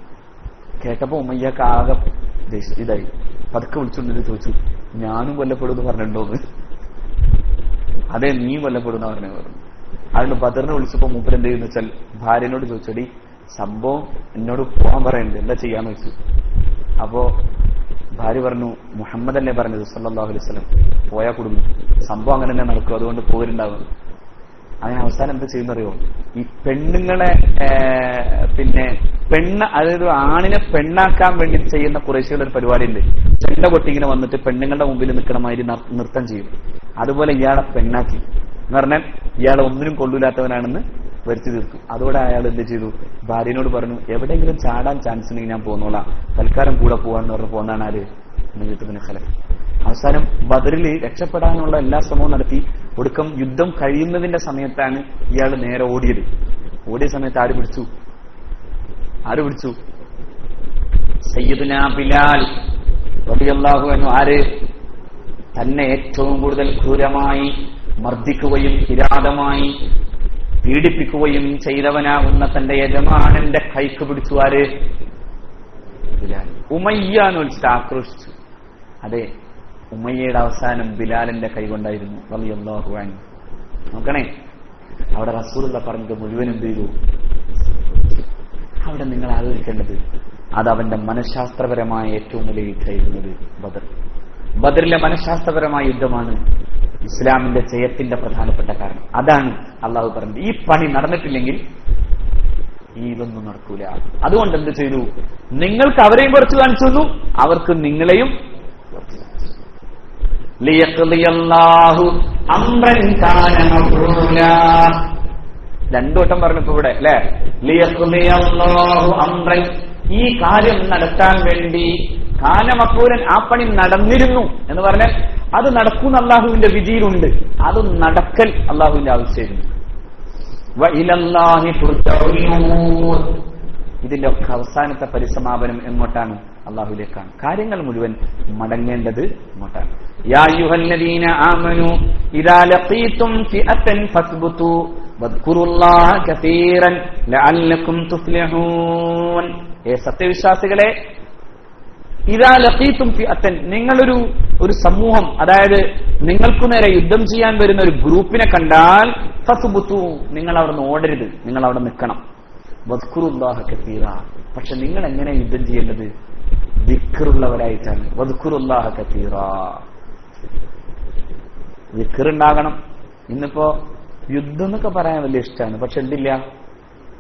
കേട്ടപ്പോ ഉമയ്യക്ക് ആകെ ഇതായി. പതുക്കെ വിളിച്ചുകൊണ്ടിട്ട് ചോദിച്ചു, ഞാനും കൊല്ലപ്പെടുമെന്ന് പറഞ്ഞിട്ടുണ്ടോന്ന്. അതെ, നീ കൊല്ലപ്പെടുന്ന പറഞ്ഞു. അതുകൊണ്ട് ബദറിനെ വിളിച്ചപ്പോ മൂപ്പർ എന്ത് ചെയ്യുന്ന വെച്ചാൽ ഭാര്യനോട് ചോദിച്ചടി, സംഭവം എന്നോട് പോകാൻ പറയുന്നുണ്ട്, എന്താ ചെയ്യാന്ന് വെച്ചു. അപ്പോ ഭാര്യ പറഞ്ഞു, മുഹമ്മദ് അല്ലേ പറഞ്ഞത് സല്ലല്ലാഹു അലൈഹി വസല്ലം, പോയാ കുടുങ്ങും, സംഭവം അങ്ങനെ തന്നെ നടക്കും, അതുകൊണ്ട് പോരുണ്ടാവും. അങ്ങനെ അവസാനം എന്താ ചെയ്യുന്നറിയോ, ഈ പെണ്ണുങ്ങളെ അതായത് ആണിനെ പെണ്ണാക്കാൻ വേണ്ടി ചെയ്യുന്ന കുറേശ്ശികളുടെ ഒരു പരിപാടി ഉണ്ട്. ചെണ്ട കൊട്ടിങ്ങനെ വന്നിട്ട് പെണ്ണുങ്ങളുടെ മുമ്പിൽ നിൽക്കണമാതിരി നൃത്തം ചെയ്യും. അതുപോലെ ഇയാളെ പെണ്ണാക്കി എന്ന് പറഞ്ഞാൽ ഇയാളെ ഒന്നിനും കൊള്ളൂലാത്തവനാണെന്ന് വരുത്തി തീർത്തു. അതോടെ അയാൾ എന്ത് ചെയ്തു, ഭാര്യനോട് പറഞ്ഞു, എവിടെയെങ്കിലും ചാടാൻ ചാൻസ് ഉണ്ടെങ്കിൽ ഞാൻ പോന്നോളാം, തൽക്കാലം കൂടെ പോവാന്ന് പറഞ്ഞ് പോന്നാണ് ആര്, മുഹയ്യിദ്ദീൻ ഖലഫ്. അവസാനം ബദറിൽ രക്ഷപ്പെടാനുള്ള എല്ലാ ശ്രമവും നടത്തി. ഒടുക്കം യുദ്ധം കഴിയുന്നതിന്റെ സമയത്താണ് ഇയാൾ നേരെ ഓടിയത്. ഓടിയ സമയത്ത് ആര് പിടിച്ചു? സയ്യിദുനാ ബിലാൽ റളിയല്ലാഹു അൻഹു. ആര്? തന്നെ ഏറ്റവും കൂടുതൽ ക്രൂരമായി മർദ്ദിക്കുകയും കിരാതമായി പീഡിപ്പിക്കുകയും ചെയ്തവനാകുന്ന തന്റെ യജമാനന്റെ കൈക്ക് പിടിച്ചു. ആര്? ബിലാൽ. ഉമയ്യ എന്ന് വിളിച്ചിട്ട് ആക്രോശിച്ചു. അതെ, ഉമയ്യയുടെ അവസാനം ബിലാലിന്റെ കൈകൊണ്ടായിരുന്നു റളിയല്ലാഹു അൻഹു. നോക്കണേ, അവിടെ റസൂലുള്ളാഹി പറഞ്ഞത് മുഴുവൻ എന്ത് ചെയ്തു? അവിടെ നിങ്ങൾ ആലോചിക്കേണ്ടത് അത് അവന്റെ മനഃശാസ്ത്രപരമായ ഏറ്റവും വലിയ യുദ്ധമായിരുന്നത് ബദറിലെ മനഃശാസ്ത്രപരമായ യുദ്ധമാണ് ഇസ്ലാമിന്റെ ജയത്തിന്റെ പ്രധാനപ്പെട്ട കാരണം. അതാണ് അള്ളാഹു പറഞ്ഞത്, ഈ പണി നടന്നിട്ടില്ലെങ്കിൽ ഇതൊന്നും നടക്കൂല. അതുകൊണ്ട് എന്ത് ചെയ്തു? നിങ്ങൾക്ക് അവരെയും കുറച്ച് കാണിച്ചു തന്നു, അവർക്ക് നിങ്ങളെയും രണ്ടു വട്ടം പറഞ്ഞപ്പോ ഇവിടെ അല്ലെ, ഈ കാര്യം നടത്താൻ വേണ്ടി കാനമക്കൂരൻ, ആ പണി നടന്നിരുന്നു എന്ന് പറഞ്ഞാൽ അത് നടക്കുന്ന അള്ളാഹുവിന്റെ വിധിയിലുണ്ട്, അത് നടക്കൽ അള്ളാഹുവിന്റെ ആവശ്യമായിരുന്നു. ഇതിന്റെ ഒക്കെ അവസാനത്തെ പരിസമാപനം എങ്ങോട്ടാണ്? അള്ളാഹുവിലേക്കാണ്. കാര്യങ്ങൾ മുഴുവൻ മടങ്ങേണ്ടത് ഇങ്ങോട്ടാണ്. യാ അയ്യുഹല്ലദീന ആമനൂ ഇദാ ലഖീതും ഫിഅതൻ ഫസ്ബുതു വദ്കുറുല്ലാഹ കസീറൻ ലഅല്ലകും തുഫ്ലിഹൂൻ. സത്യവിശ്വാസികളെ, ഇദാ ലഖീതും ഫിഅതൻ, നിങ്ങളൊരു സമൂഹം, അതായത് നിങ്ങൾക്കു നേരെ യുദ്ധം ചെയ്യാൻ വരുന്ന ഒരു ഗ്രൂപ്പിനെ കണ്ടാൽ ഫസ്ബുതു, നിങ്ങൾ അവിടെ ഓടരുത്, നിങ്ങൾ അവിടെ നിൽക്കണം. വദ്കുറുല്ലാഹ കസീറ, പക്ഷെ നിങ്ങൾ എങ്ങനെ യുദ്ധം ചെയ്യേണ്ടത്? ദിക്റുള്ളവരായിട്ടാണ്. വദ്കുറുല്ലാഹ കസീറ, ദിക്റുണ്ടാകണം. ഇന്നിപ്പോ യുദ്ധം എന്നൊക്കെ പറയാൻ വലിയ ഇഷ്ടമാണ്, പക്ഷെ എന്തില്ല?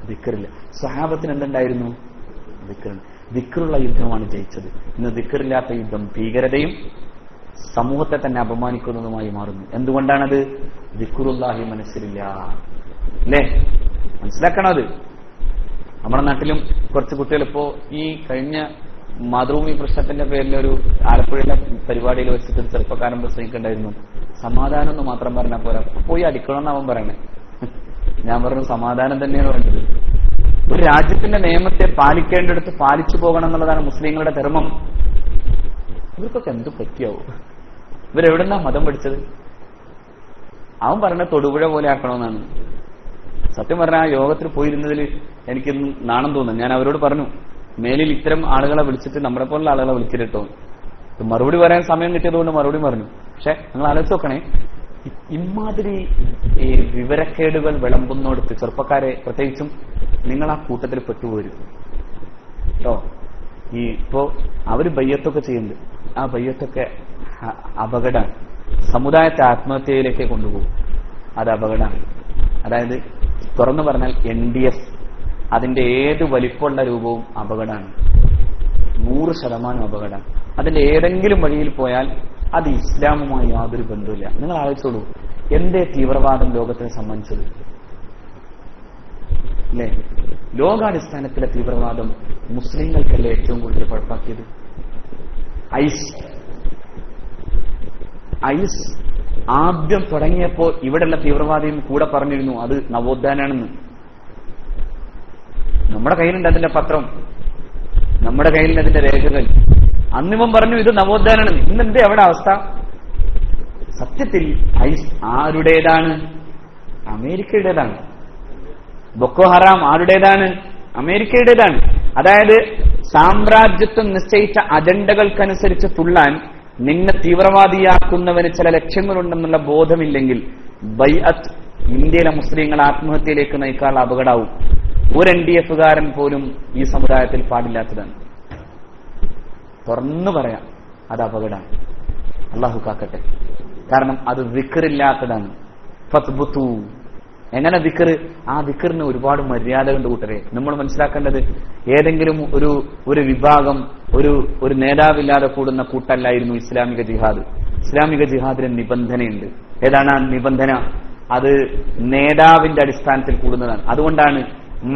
ദിക്റില്ല. സ്വഹാബത്തിന് എന്തുണ്ടായിരുന്നു? ദിക്റുണ്ട്. ദിക്റുള്ള യുദ്ധമാണ് ജയിച്ചത്. ഇന്ന് ദിക്റില്ലാത്ത യുദ്ധം ഭീകരതയും സമൂഹത്തെ തന്നെ അപമാനിക്കുന്നതുമായി മാറുന്നു. എന്തുകൊണ്ടാണത്? ദിക്റുല്ലാഹി മനസ്സിലില്ല, അല്ലേ? മനസ്സിലാക്കണം. അത് നമ്മുടെ നാട്ടിലും കുറച്ച് കുട്ടികൾ ഇപ്പോ ഈ കഴിഞ്ഞ മാതൃഭൂമി പ്രശ്നത്തിന്റെ പേരിൽ ഒരു ആലപ്പുഴയിലെ പരിപാടിയിൽ വെച്ചിട്ട് ചെറുപ്പക്കാരൻ പ്രസംഗിക്കണ്ടായിരുന്നു, സമാധാനം എന്ന് മാത്രം പറഞ്ഞാൽ പോരാ, പോയി അടിക്കണമെന്ന് അവൻ പറയണേ. ഞാൻ പറഞ്ഞു, സമാധാനം തന്നെയാണ് വേണ്ടത്. ഒരു രാജ്യത്തിന്റെ നിയമത്തെ പാലിക്കേണ്ടടുത്ത് പാലിച്ചു പോകണം എന്നുള്ളതാണ് മുസ്ലിങ്ങളുടെ ധർമ്മം. ഇവർക്കൊക്കെ എന്ത് പറ്റിയാവും? ഇവരെവിടുന്നാ മതം പഠിച്ചത്? അവൻ പറഞ്ഞ തൊടുപുഴ പോലെ ആക്കണമെന്നാണ്. സത്യം പറഞ്ഞാൽ ആ യോഗത്തിൽ പോയിരുന്നതിൽ എനിക്ക് നാണം തോന്നുന്നു. ഞാൻ അവരോട് പറഞ്ഞു, മേലിൽ ഇത്തരം ആളുകളെ വിളിച്ചിട്ട് നമ്മളെ പോലുള്ള ആളുകളെ വിളിക്കരുട്ടോ. മറുപടി പറയാൻ സമയം കിട്ടിയതുകൊണ്ട് മറുപടി പറഞ്ഞു. പക്ഷെ നിങ്ങൾ ആലോചിച്ച് നോക്കണേ, ഇമാതിരി വിവരക്കേടുകൾ വിളമ്പുന്നോടത്ത് ചെറുപ്പക്കാരെ പ്രത്യേകിച്ചും നിങ്ങൾ ആ കൂട്ടത്തിൽ പെട്ടുപോരും കേട്ടോ. ഇപ്പോ അവര് ബയ്യത്തൊക്കെ ചെയ്യുന്നുണ്ട്, ആ ബയ്യത്തൊക്കെ അപകടമാണ്. സമുദായത്തെ ആത്മഹത്യയിലേക്ക് കൊണ്ടുപോകും, അത് അപകടമാണ്. അതായത് തുറന്നു പറഞ്ഞാൽ NDF അതിന്റെ ഏത് വലിപ്പമുള്ള രൂപവും അപകടമാണ്, 100% അപകടമാണ്. അതിന്റെ ഏതെങ്കിലും വഴിയിൽ പോയാൽ അത് ഇസ്ലാമുമായി യാതൊരു ബന്ധവുമില്ല. നിങ്ങൾ ആലോചിച്ചോളൂ, എന്തേ തീവ്രവാദം ലോകത്തിനെ സംബന്ധിച്ചത് അല്ലേ? ലോകാടിസ്ഥാനത്തിലെ തീവ്രവാദം മുസ്ലിങ്ങൾക്കല്ലേ ഏറ്റവും കൂടുതൽ കുഴപ്പാക്കിയത്? ഐസ് ആദ്യം തുടങ്ങിയപ്പോ ഇവിടെയുള്ള തീവ്രവാദിയും കൂടെ പറഞ്ഞിരുന്നു അത് നവോത്ഥാനാണെന്ന്. നമ്മുടെ കയ്യിലുണ്ട് അതിന്റെ പത്രം, നമ്മുടെ കയ്യിലുണ്ട് അതിന്റെ രേഖകൾ. അന്നിവൻ പറഞ്ഞു ഇത് നവോത്ഥാനാണെന്ന്. ഇന്നെന്തേ അവിടെ അവസ്ഥ? സത്യത്തിൽ ആരുടേതാണ്? അമേരിക്കയുടേതാണ്. ബൊക്കോ ഹറാം ആരുടേതാണ്? അമേരിക്കയുടേതാണ്. അതായത് സാമ്രാജ്യത്വം നിശ്ചയിച്ച അജണ്ടകൾക്കനുസരിച്ച് തുള്ളാൻ നിന്നെ തീവ്രവാദിയാക്കുന്നവന് ചില ലക്ഷ്യങ്ങളുണ്ടെന്നുള്ള ബോധമില്ലെങ്കിൽ ബൈഅത്ത് ഇന്ത്യയിലെ മുസ്ലിങ്ങൾ ആത്മഹത്യയിലേക്ക് നയിക്കാനുള്ള അപകടമാവും. ഒരു NDF കാരൻ പോലും ഈ സമുദായത്തിൽ പാടില്ലാത്തതാണ്. തുറന്നു പറയാം, അത് അപകടമാണ്. അള്ളാഹു കാക്കട്ടെ. കാരണം അത് ദിക്റില്ലാത്തതാണ്. ഫത്ബുതു. എങ്ങനെ ദിക്ർ? ആ ദിക്റിന് ഒരുപാട് മര്യാദകളുണ്ട് കൂട്ടരെ. നമ്മൾ മനസ്സിലാക്കേണ്ടത് ഏതെങ്കിലും ഒരു വിഭാഗം ഒരു നേതാവില്ലാതെ കൂടുന്ന കൂട്ടല്ലായിരുന്നു ഇസ്ലാമിക ജിഹാദ്. ഇസ്ലാമിക ജിഹാദിന് നിബന്ധനയുണ്ട്. ഏതാണ് ആ നിബന്ധന? അത് നേതാവിന്റെ അടിസ്ഥാനത്തിൽ കൂടുന്നതാണ്. അതുകൊണ്ടാണ്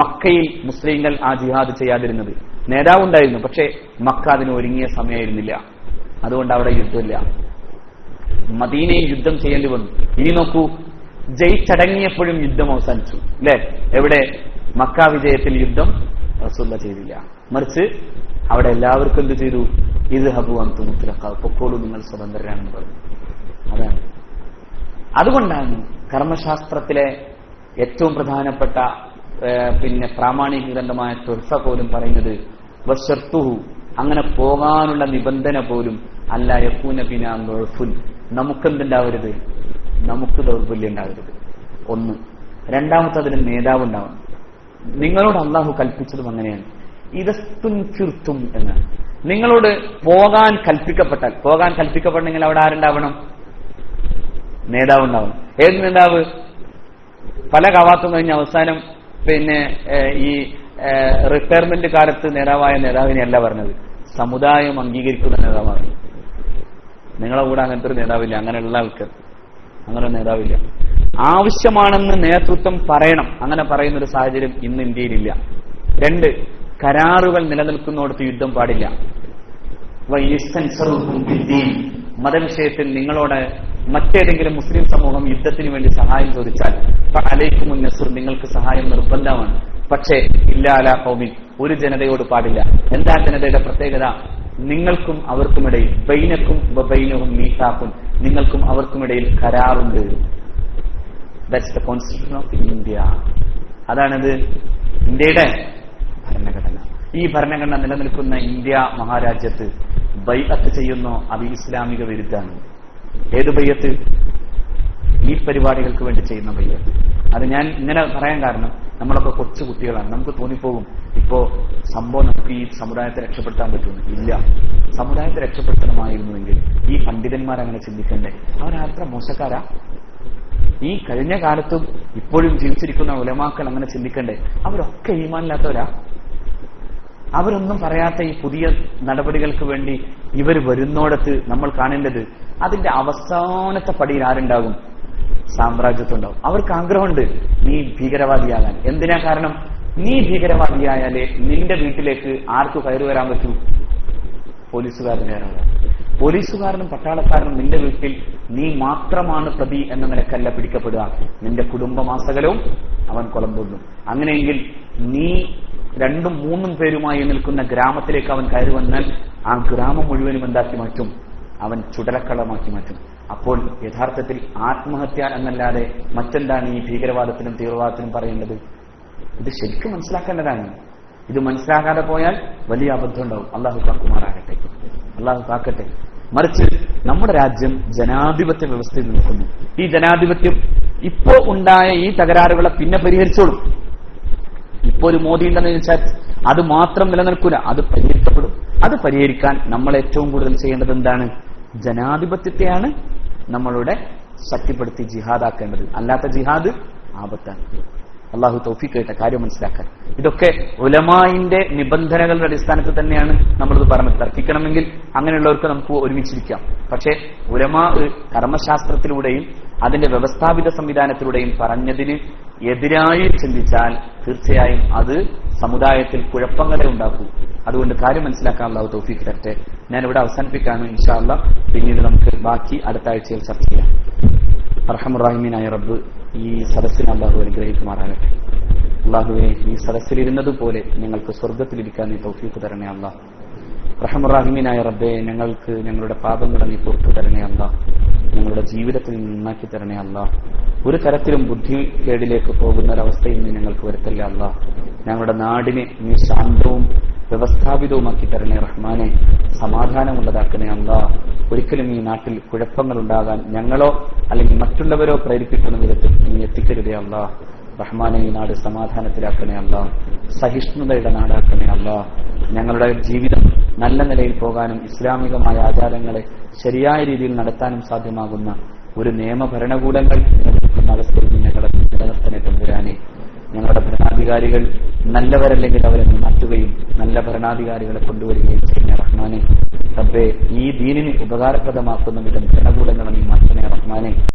മക്കയിൽ മുസ്ലിങ്ങൾ ആ ജിഹാദ് ചെയ്യാതിരുന്നത്. നേതാവുണ്ടായിരുന്നു, പക്ഷേ മക്ക അതിന് ഒരുങ്ങിയ സമയമായിരുന്നില്ല. അതുകൊണ്ട് അവിടെ യുദ്ധമില്ല. മദീനയിൽ യുദ്ധം ചെയ്യേണ്ടി വന്നു. ഇനി നോക്കൂ, ജയിച്ചടങ്ങിയപ്പോഴും യുദ്ധം അവസാനിച്ചു അല്ലെ? എവിടെ? മക്ക വിജയത്തിൽ യുദ്ധം റസൂലുള്ളാഹി ചെയ്തില്ല. മറിച്ച് അവിടെ എല്ലാവർക്കും എന്ത് ചെയ്തു? ഇത് ഹബു അന്തും മുത്തലഖാവ്, പൊക്കോളൂ നിങ്ങൾ സ്വതന്ത്രരാണെന്ന് പറഞ്ഞു. അതാണ്. അതുകൊണ്ടാണ് കർമ്മശാസ്ത്രത്തിലെ ഏറ്റവും പ്രധാനപ്പെട്ട പ്രാമാണിക ഗ്രന്ഥമായ തുഹ്ഫ പോലും പറയുന്നത് വശർത്തുഹു, അങ്ങനെ പോകാനുള്ള നിബന്ധന പോലും അല്ല യകൂന ബിനാ ദുഅഫുൻ, നമുക്കെന്തുണ്ടാവരുത്? നമുക്ക് ദൗർബല്യം ഉണ്ടാവരുത്. ഒന്ന്. രണ്ടാമത്തെ, അതിന് നേതാവ് ഉണ്ടാവണം. നിങ്ങളോട് അള്ളാഹു കൽപ്പിച്ചതും അങ്ങനെയാണ്. ഇദസ്തുൻഫിർതും എന്നാണ്. നിങ്ങളോട് പോകാൻ കൽപ്പിക്കപ്പെടണമെങ്കിൽ അവിടെ ആരുണ്ടാവണം? നേതാവ് ഉണ്ടാവണം. ഏത് നേതാവ്? പല കവാത്തും കഴിഞ്ഞ് അവസാനം ഈ റിട്ടയർമെന്റ് കാലത്ത് നേതാവായ നേതാവിനെയല്ല പറഞ്ഞത്, സമുദായം അംഗീകരിക്കുന്ന നേതാവാണ്. നിങ്ങളെ കൂടെ അങ്ങനത്തെ ഒരു നേതാവില്ല. അങ്ങനെയുള്ള ആൾക്കാർ അങ്ങനെ നേതാവില്ല. ആവശ്യമാണെന്ന് നേതൃത്വം പറയണം. അങ്ങനെ പറയുന്ന ഒരു സാഹചര്യം ഇന്ന് ഇന്ത്യയിലില്ല. രണ്ട്, കരാറുകൾ നിലനിൽക്കുന്നിടത്ത് യുദ്ധം പാടില്ല. മതവിഷയത്തിൽ നിങ്ങളോട് മറ്റേതെങ്കിലും മുസ്ലിം സമൂഹം യുദ്ധത്തിന് വേണ്ടി സഹായം ചോദിച്ചാൽ അലൈക്കുമുൻ നസ്ർ, നിങ്ങൾക്ക് സഹായം നിർബന്ധമാണ്. പക്ഷേ ഇല്ലാ ഖൗമിൻ, ഒരു ജനതയോട് പാടില്ല. എന്താ ജനതയുടെ പ്രത്യേകത? നിങ്ങൾക്കും അവർക്കുമിടയിൽ ബൈനക്കും ബൈനഹും മീസാഖുൻ, നിങ്ങൾക്കും അവർക്കുമിടയിൽ കരാറുണ്ട്. That's the constitution of India. അതാണിത് ഇന്ത്യയുടെ ഭരണഘടന. ഈ ഭരണഘടന നിലനിൽക്കുന്ന ഇന്ത്യ മഹാരാജ്യത്ത് ബൈഅത്ത് ചെയ്യുന്നോ അത് ഇസ്ലാമിക വിരുദ്ധാണ്. ഏത് ബൈഅത്ത്? ഈ പരിപാടികൾക്ക് വേണ്ടി ചെയ്യുന്ന ബൈഅത്ത്. അത് ഞാൻ ഇങ്ങനെ പറയാൻ കാരണം, നമ്മളൊക്കെ കൊച്ചു കുട്ടികളാണ്. നമുക്ക് തോന്നിപ്പോകും ഇപ്പോ സംഭവം നമുക്ക് ഈ സമുദായത്തെ രക്ഷപ്പെടുത്താൻ പറ്റുന്നു. ഇല്ല, സമുദായത്തെ രക്ഷപ്പെടുത്തണമായിരുന്നുവെങ്കിൽ ഈ പണ്ഡിതന്മാരങ്ങനെ ചിന്തിക്കണ്ടേ? അവരത്ര മോശക്കാരാ? ഈ കഴിഞ്ഞ കാലത്തും ഇപ്പോഴും ജീവിച്ചിരിക്കുന്ന ഉലമാക്കൾ അങ്ങനെ ചിന്തിക്കണ്ടേ? അവരൊക്കെ ഈമാനില്ലാത്തവരാ? അവരൊന്നും പറയാത്ത ഈ പുതിയ നടപടികൾക്ക് വേണ്ടി ഇവർ വരുന്നോടത്ത് നമ്മൾ കാണേണ്ടത് അതിന്റെ അവസാനത്തെ പടിയിൽ ആരുണ്ടാകും? സാമ്രാജ്യത്വം ഉണ്ടാവും. അവർക്ക് ആഗ്രഹമുണ്ട് നീ ഭീകരവാദിയാകാൻ. എന്തിനാ? കാരണം നീ ഭീകരവാദിയായാലേ നിന്റെ വീട്ടിലേക്ക് ആർക്ക് കയറി വരാൻ പറ്റൂ? പോലീസുകാരന് കയറാൻ. പോലീസുകാരനും പട്ടാളക്കാരനും നിന്റെ വീട്ടിൽ നീ മാത്രമാണ് പ്രതി എന്ന നിലക്കല്ല പിടിക്കപ്പെടുക, നിന്റെ കുടുംബമാസകലവും അവൻ കൊളം തോന്നും. അങ്ങനെയെങ്കിൽ നീ 2ഉം 3ഉം പേരുമായി നിൽക്കുന്ന ഗ്രാമത്തിലേക്ക് അവൻ കയറി വന്നാൽ ആ ഗ്രാമം മുഴുവനും എന്താക്കി മാറ്റും? അവൻ ചുടലക്കളമാക്കി മാറ്റും. അപ്പോൾ യഥാർത്ഥത്തിൽ ആത്മഹത്യ എന്നല്ലാതെ മറ്റെന്താണ് ഈ ഭീകരവാദത്തിനും തീവ്രവാദത്തിനും പറയേണ്ടത്? ഇത് ശരിക്കും മനസ്സിലാക്കേണ്ടതാണ്. ഇത് മനസ്സിലാക്കാതെ പോയാൽ വലിയ അബദ്ധം ഉണ്ടാവും. അള്ളാഹു കാക്കുമാറാകട്ടെ, അള്ളാഹു കാക്കട്ടെ. മറിച്ച് നമ്മുടെ രാജ്യം ജനാധിപത്യ വ്യവസ്ഥയിൽ നിൽക്കുന്നു. ഈ ജനാധിപത്യം ഇപ്പോ ഉണ്ടായ ഈ തകരാറുകളെ പിന്നെ പരിഹരിച്ചോളും. ഇപ്പോ ഒരു മോദി ഉണ്ടെന്ന് വെച്ചാൽ അത് മാത്രം നിലനിൽക്കൂല, അത് പരിഹരിക്കപ്പെടും. അത് പരിഹരിക്കാൻ നമ്മൾ ഏറ്റവും കൂടുതൽ ചെയ്യേണ്ടത് എന്താണ്? ജനാധിപത്യത്തെയാണ് നമ്മളുടെ ശക്തിപ്പെടുത്തി ജിഹാദാക്കേണ്ടത്. അല്ലാത്ത ജിഹാദ് ആപത്താണ്. അള്ളാഹു തൗഫീഖ് ചെയ്യട്ടെ കാര്യം മനസ്സിലാക്കാൻ. ഇതൊക്കെ ഉലമായിന്റെ നിബന്ധനകളുടെ അടിസ്ഥാനത്തിൽ തന്നെയാണ് നമ്മളിത് പറഞ്ഞത്. തർക്കിക്കണമെങ്കിൽ അങ്ങനെയുള്ളവർക്ക് നമുക്ക് ഒരുമിച്ചിരിക്കാം. പക്ഷേ ഉലമാ കർമ്മശാസ്ത്രത്തിലൂടെയും അതിന്റെ വ്യവസ്ഥാപിത സംവിധാനത്തിലൂടെയും പറഞ്ഞതിന് എതിരായി ചിന്തിച്ചാൽ തീർച്ചയായും അത് സമുദായത്തിൽ കുഴപ്പങ്ങളെ ഉണ്ടാക്കൂ. അതുകൊണ്ട് കാര്യം മനസ്സിലാക്കാൻ അള്ളാഹു തൗഫീഖ് തരട്ടെ. ഞാനിവിടെ അവസാനിപ്പിക്കാണ്. ഇൻഷാ അല്ലാഹ് പിന്നീട് നമുക്ക് ബാക്കി അടുത്ത ആഴ്ചയിൽ ചർച്ച ചെയ്യാം. അർഹമുർ-റഹീമീനായ റബ്ബ് ഈ സദസ്സിനെ അല്ലാഹു അനുഗ്രഹിക്കുമാറാകട്ടെ. അല്ലാഹുവേ, ഈ സദസ്സിലിരുന്നതുപോലെ ഞങ്ങൾക്ക് സ്വർഗ്ഗത്തിലിരിക്കാൻ നീ തൗഫീഖ് തരണേ അല്ലാഹ്. റഹ്മുർ-റഹീമീനായ റബ്ബേ, ഞങ്ങൾക്ക് ഞങ്ങളുടെ പാപങ്ങളെ നീ പുറത്തു തരണേ അല്ലാഹ്. ഞങ്ങളുടെ ജീവിതത്തിൽ നന്നാക്കി തരണേ അല്ലാഹ്. ഒരു തരത്തിലും ബുദ്ധികേടിലേക്ക് പോകുന്ന ഒരവസ്ഥയിൽ നീ ഞങ്ങൾക്ക് വരുത്തല്ല അല്ലാഹ്. ഞങ്ങളുടെ നാടിനെ നീ ശാന്തവും വ്യവസ്ഥാപിതവുമാക്കി തരണേ റഹ്മാനെ. സമാധാനമുള്ളതാക്കണേ അല്ലാഹ്. ഒരിക്കലും ഈ നാട്ടിൽ കുഴപ്പങ്ങൾ ഉണ്ടാകാൻ ഞങ്ങളോ അല്ലെങ്കിൽ മറ്റുള്ളവരോ പ്രേരിപ്പിക്കുന്ന വിധത്തിൽ നീ എത്തിക്കരുതേ അല്ലാഹ്. റഹ്മാനെ, ഈ നാട് സമാധാനത്തിലാക്കണേ അല്ലാഹ്. സഹിഷ്ണുതയുടെ നാടാക്കണേ അല്ലാഹ്. ഞങ്ങളുടെ ജീവിതം നല്ല നിലയിൽ പോകാനും ഇസ്ലാമികമായ ആചാരങ്ങളെ ശരിയായ രീതിയിൽ നടത്താനും സാധ്യമാകുന്ന ഒരു നിയമഭരണകൂടങ്ങൾ നിലനിൽക്കുന്ന അവസ്ഥയിൽ ഞങ്ങളെ നിലനിർത്തനെ തമ്പുരാനെ. ഞങ്ങളുടെ ഭരണാധികാരികൾ നല്ലവരല്ലെങ്കിൽ അവരെ മാറ്റുകയും നല്ല ഭരണാധികാരികളെ കൊണ്ടുവരികയും ചെയ്യുന്ന റഹ്മാനെ. റബ്ബേ, ഈ ദീനിന് ഉപകാരപ്രദമാക്കുന്ന വിധം ഭരണകൂടങ്ങളെ നീ മാറ്റണേ റഹ്മാനെ.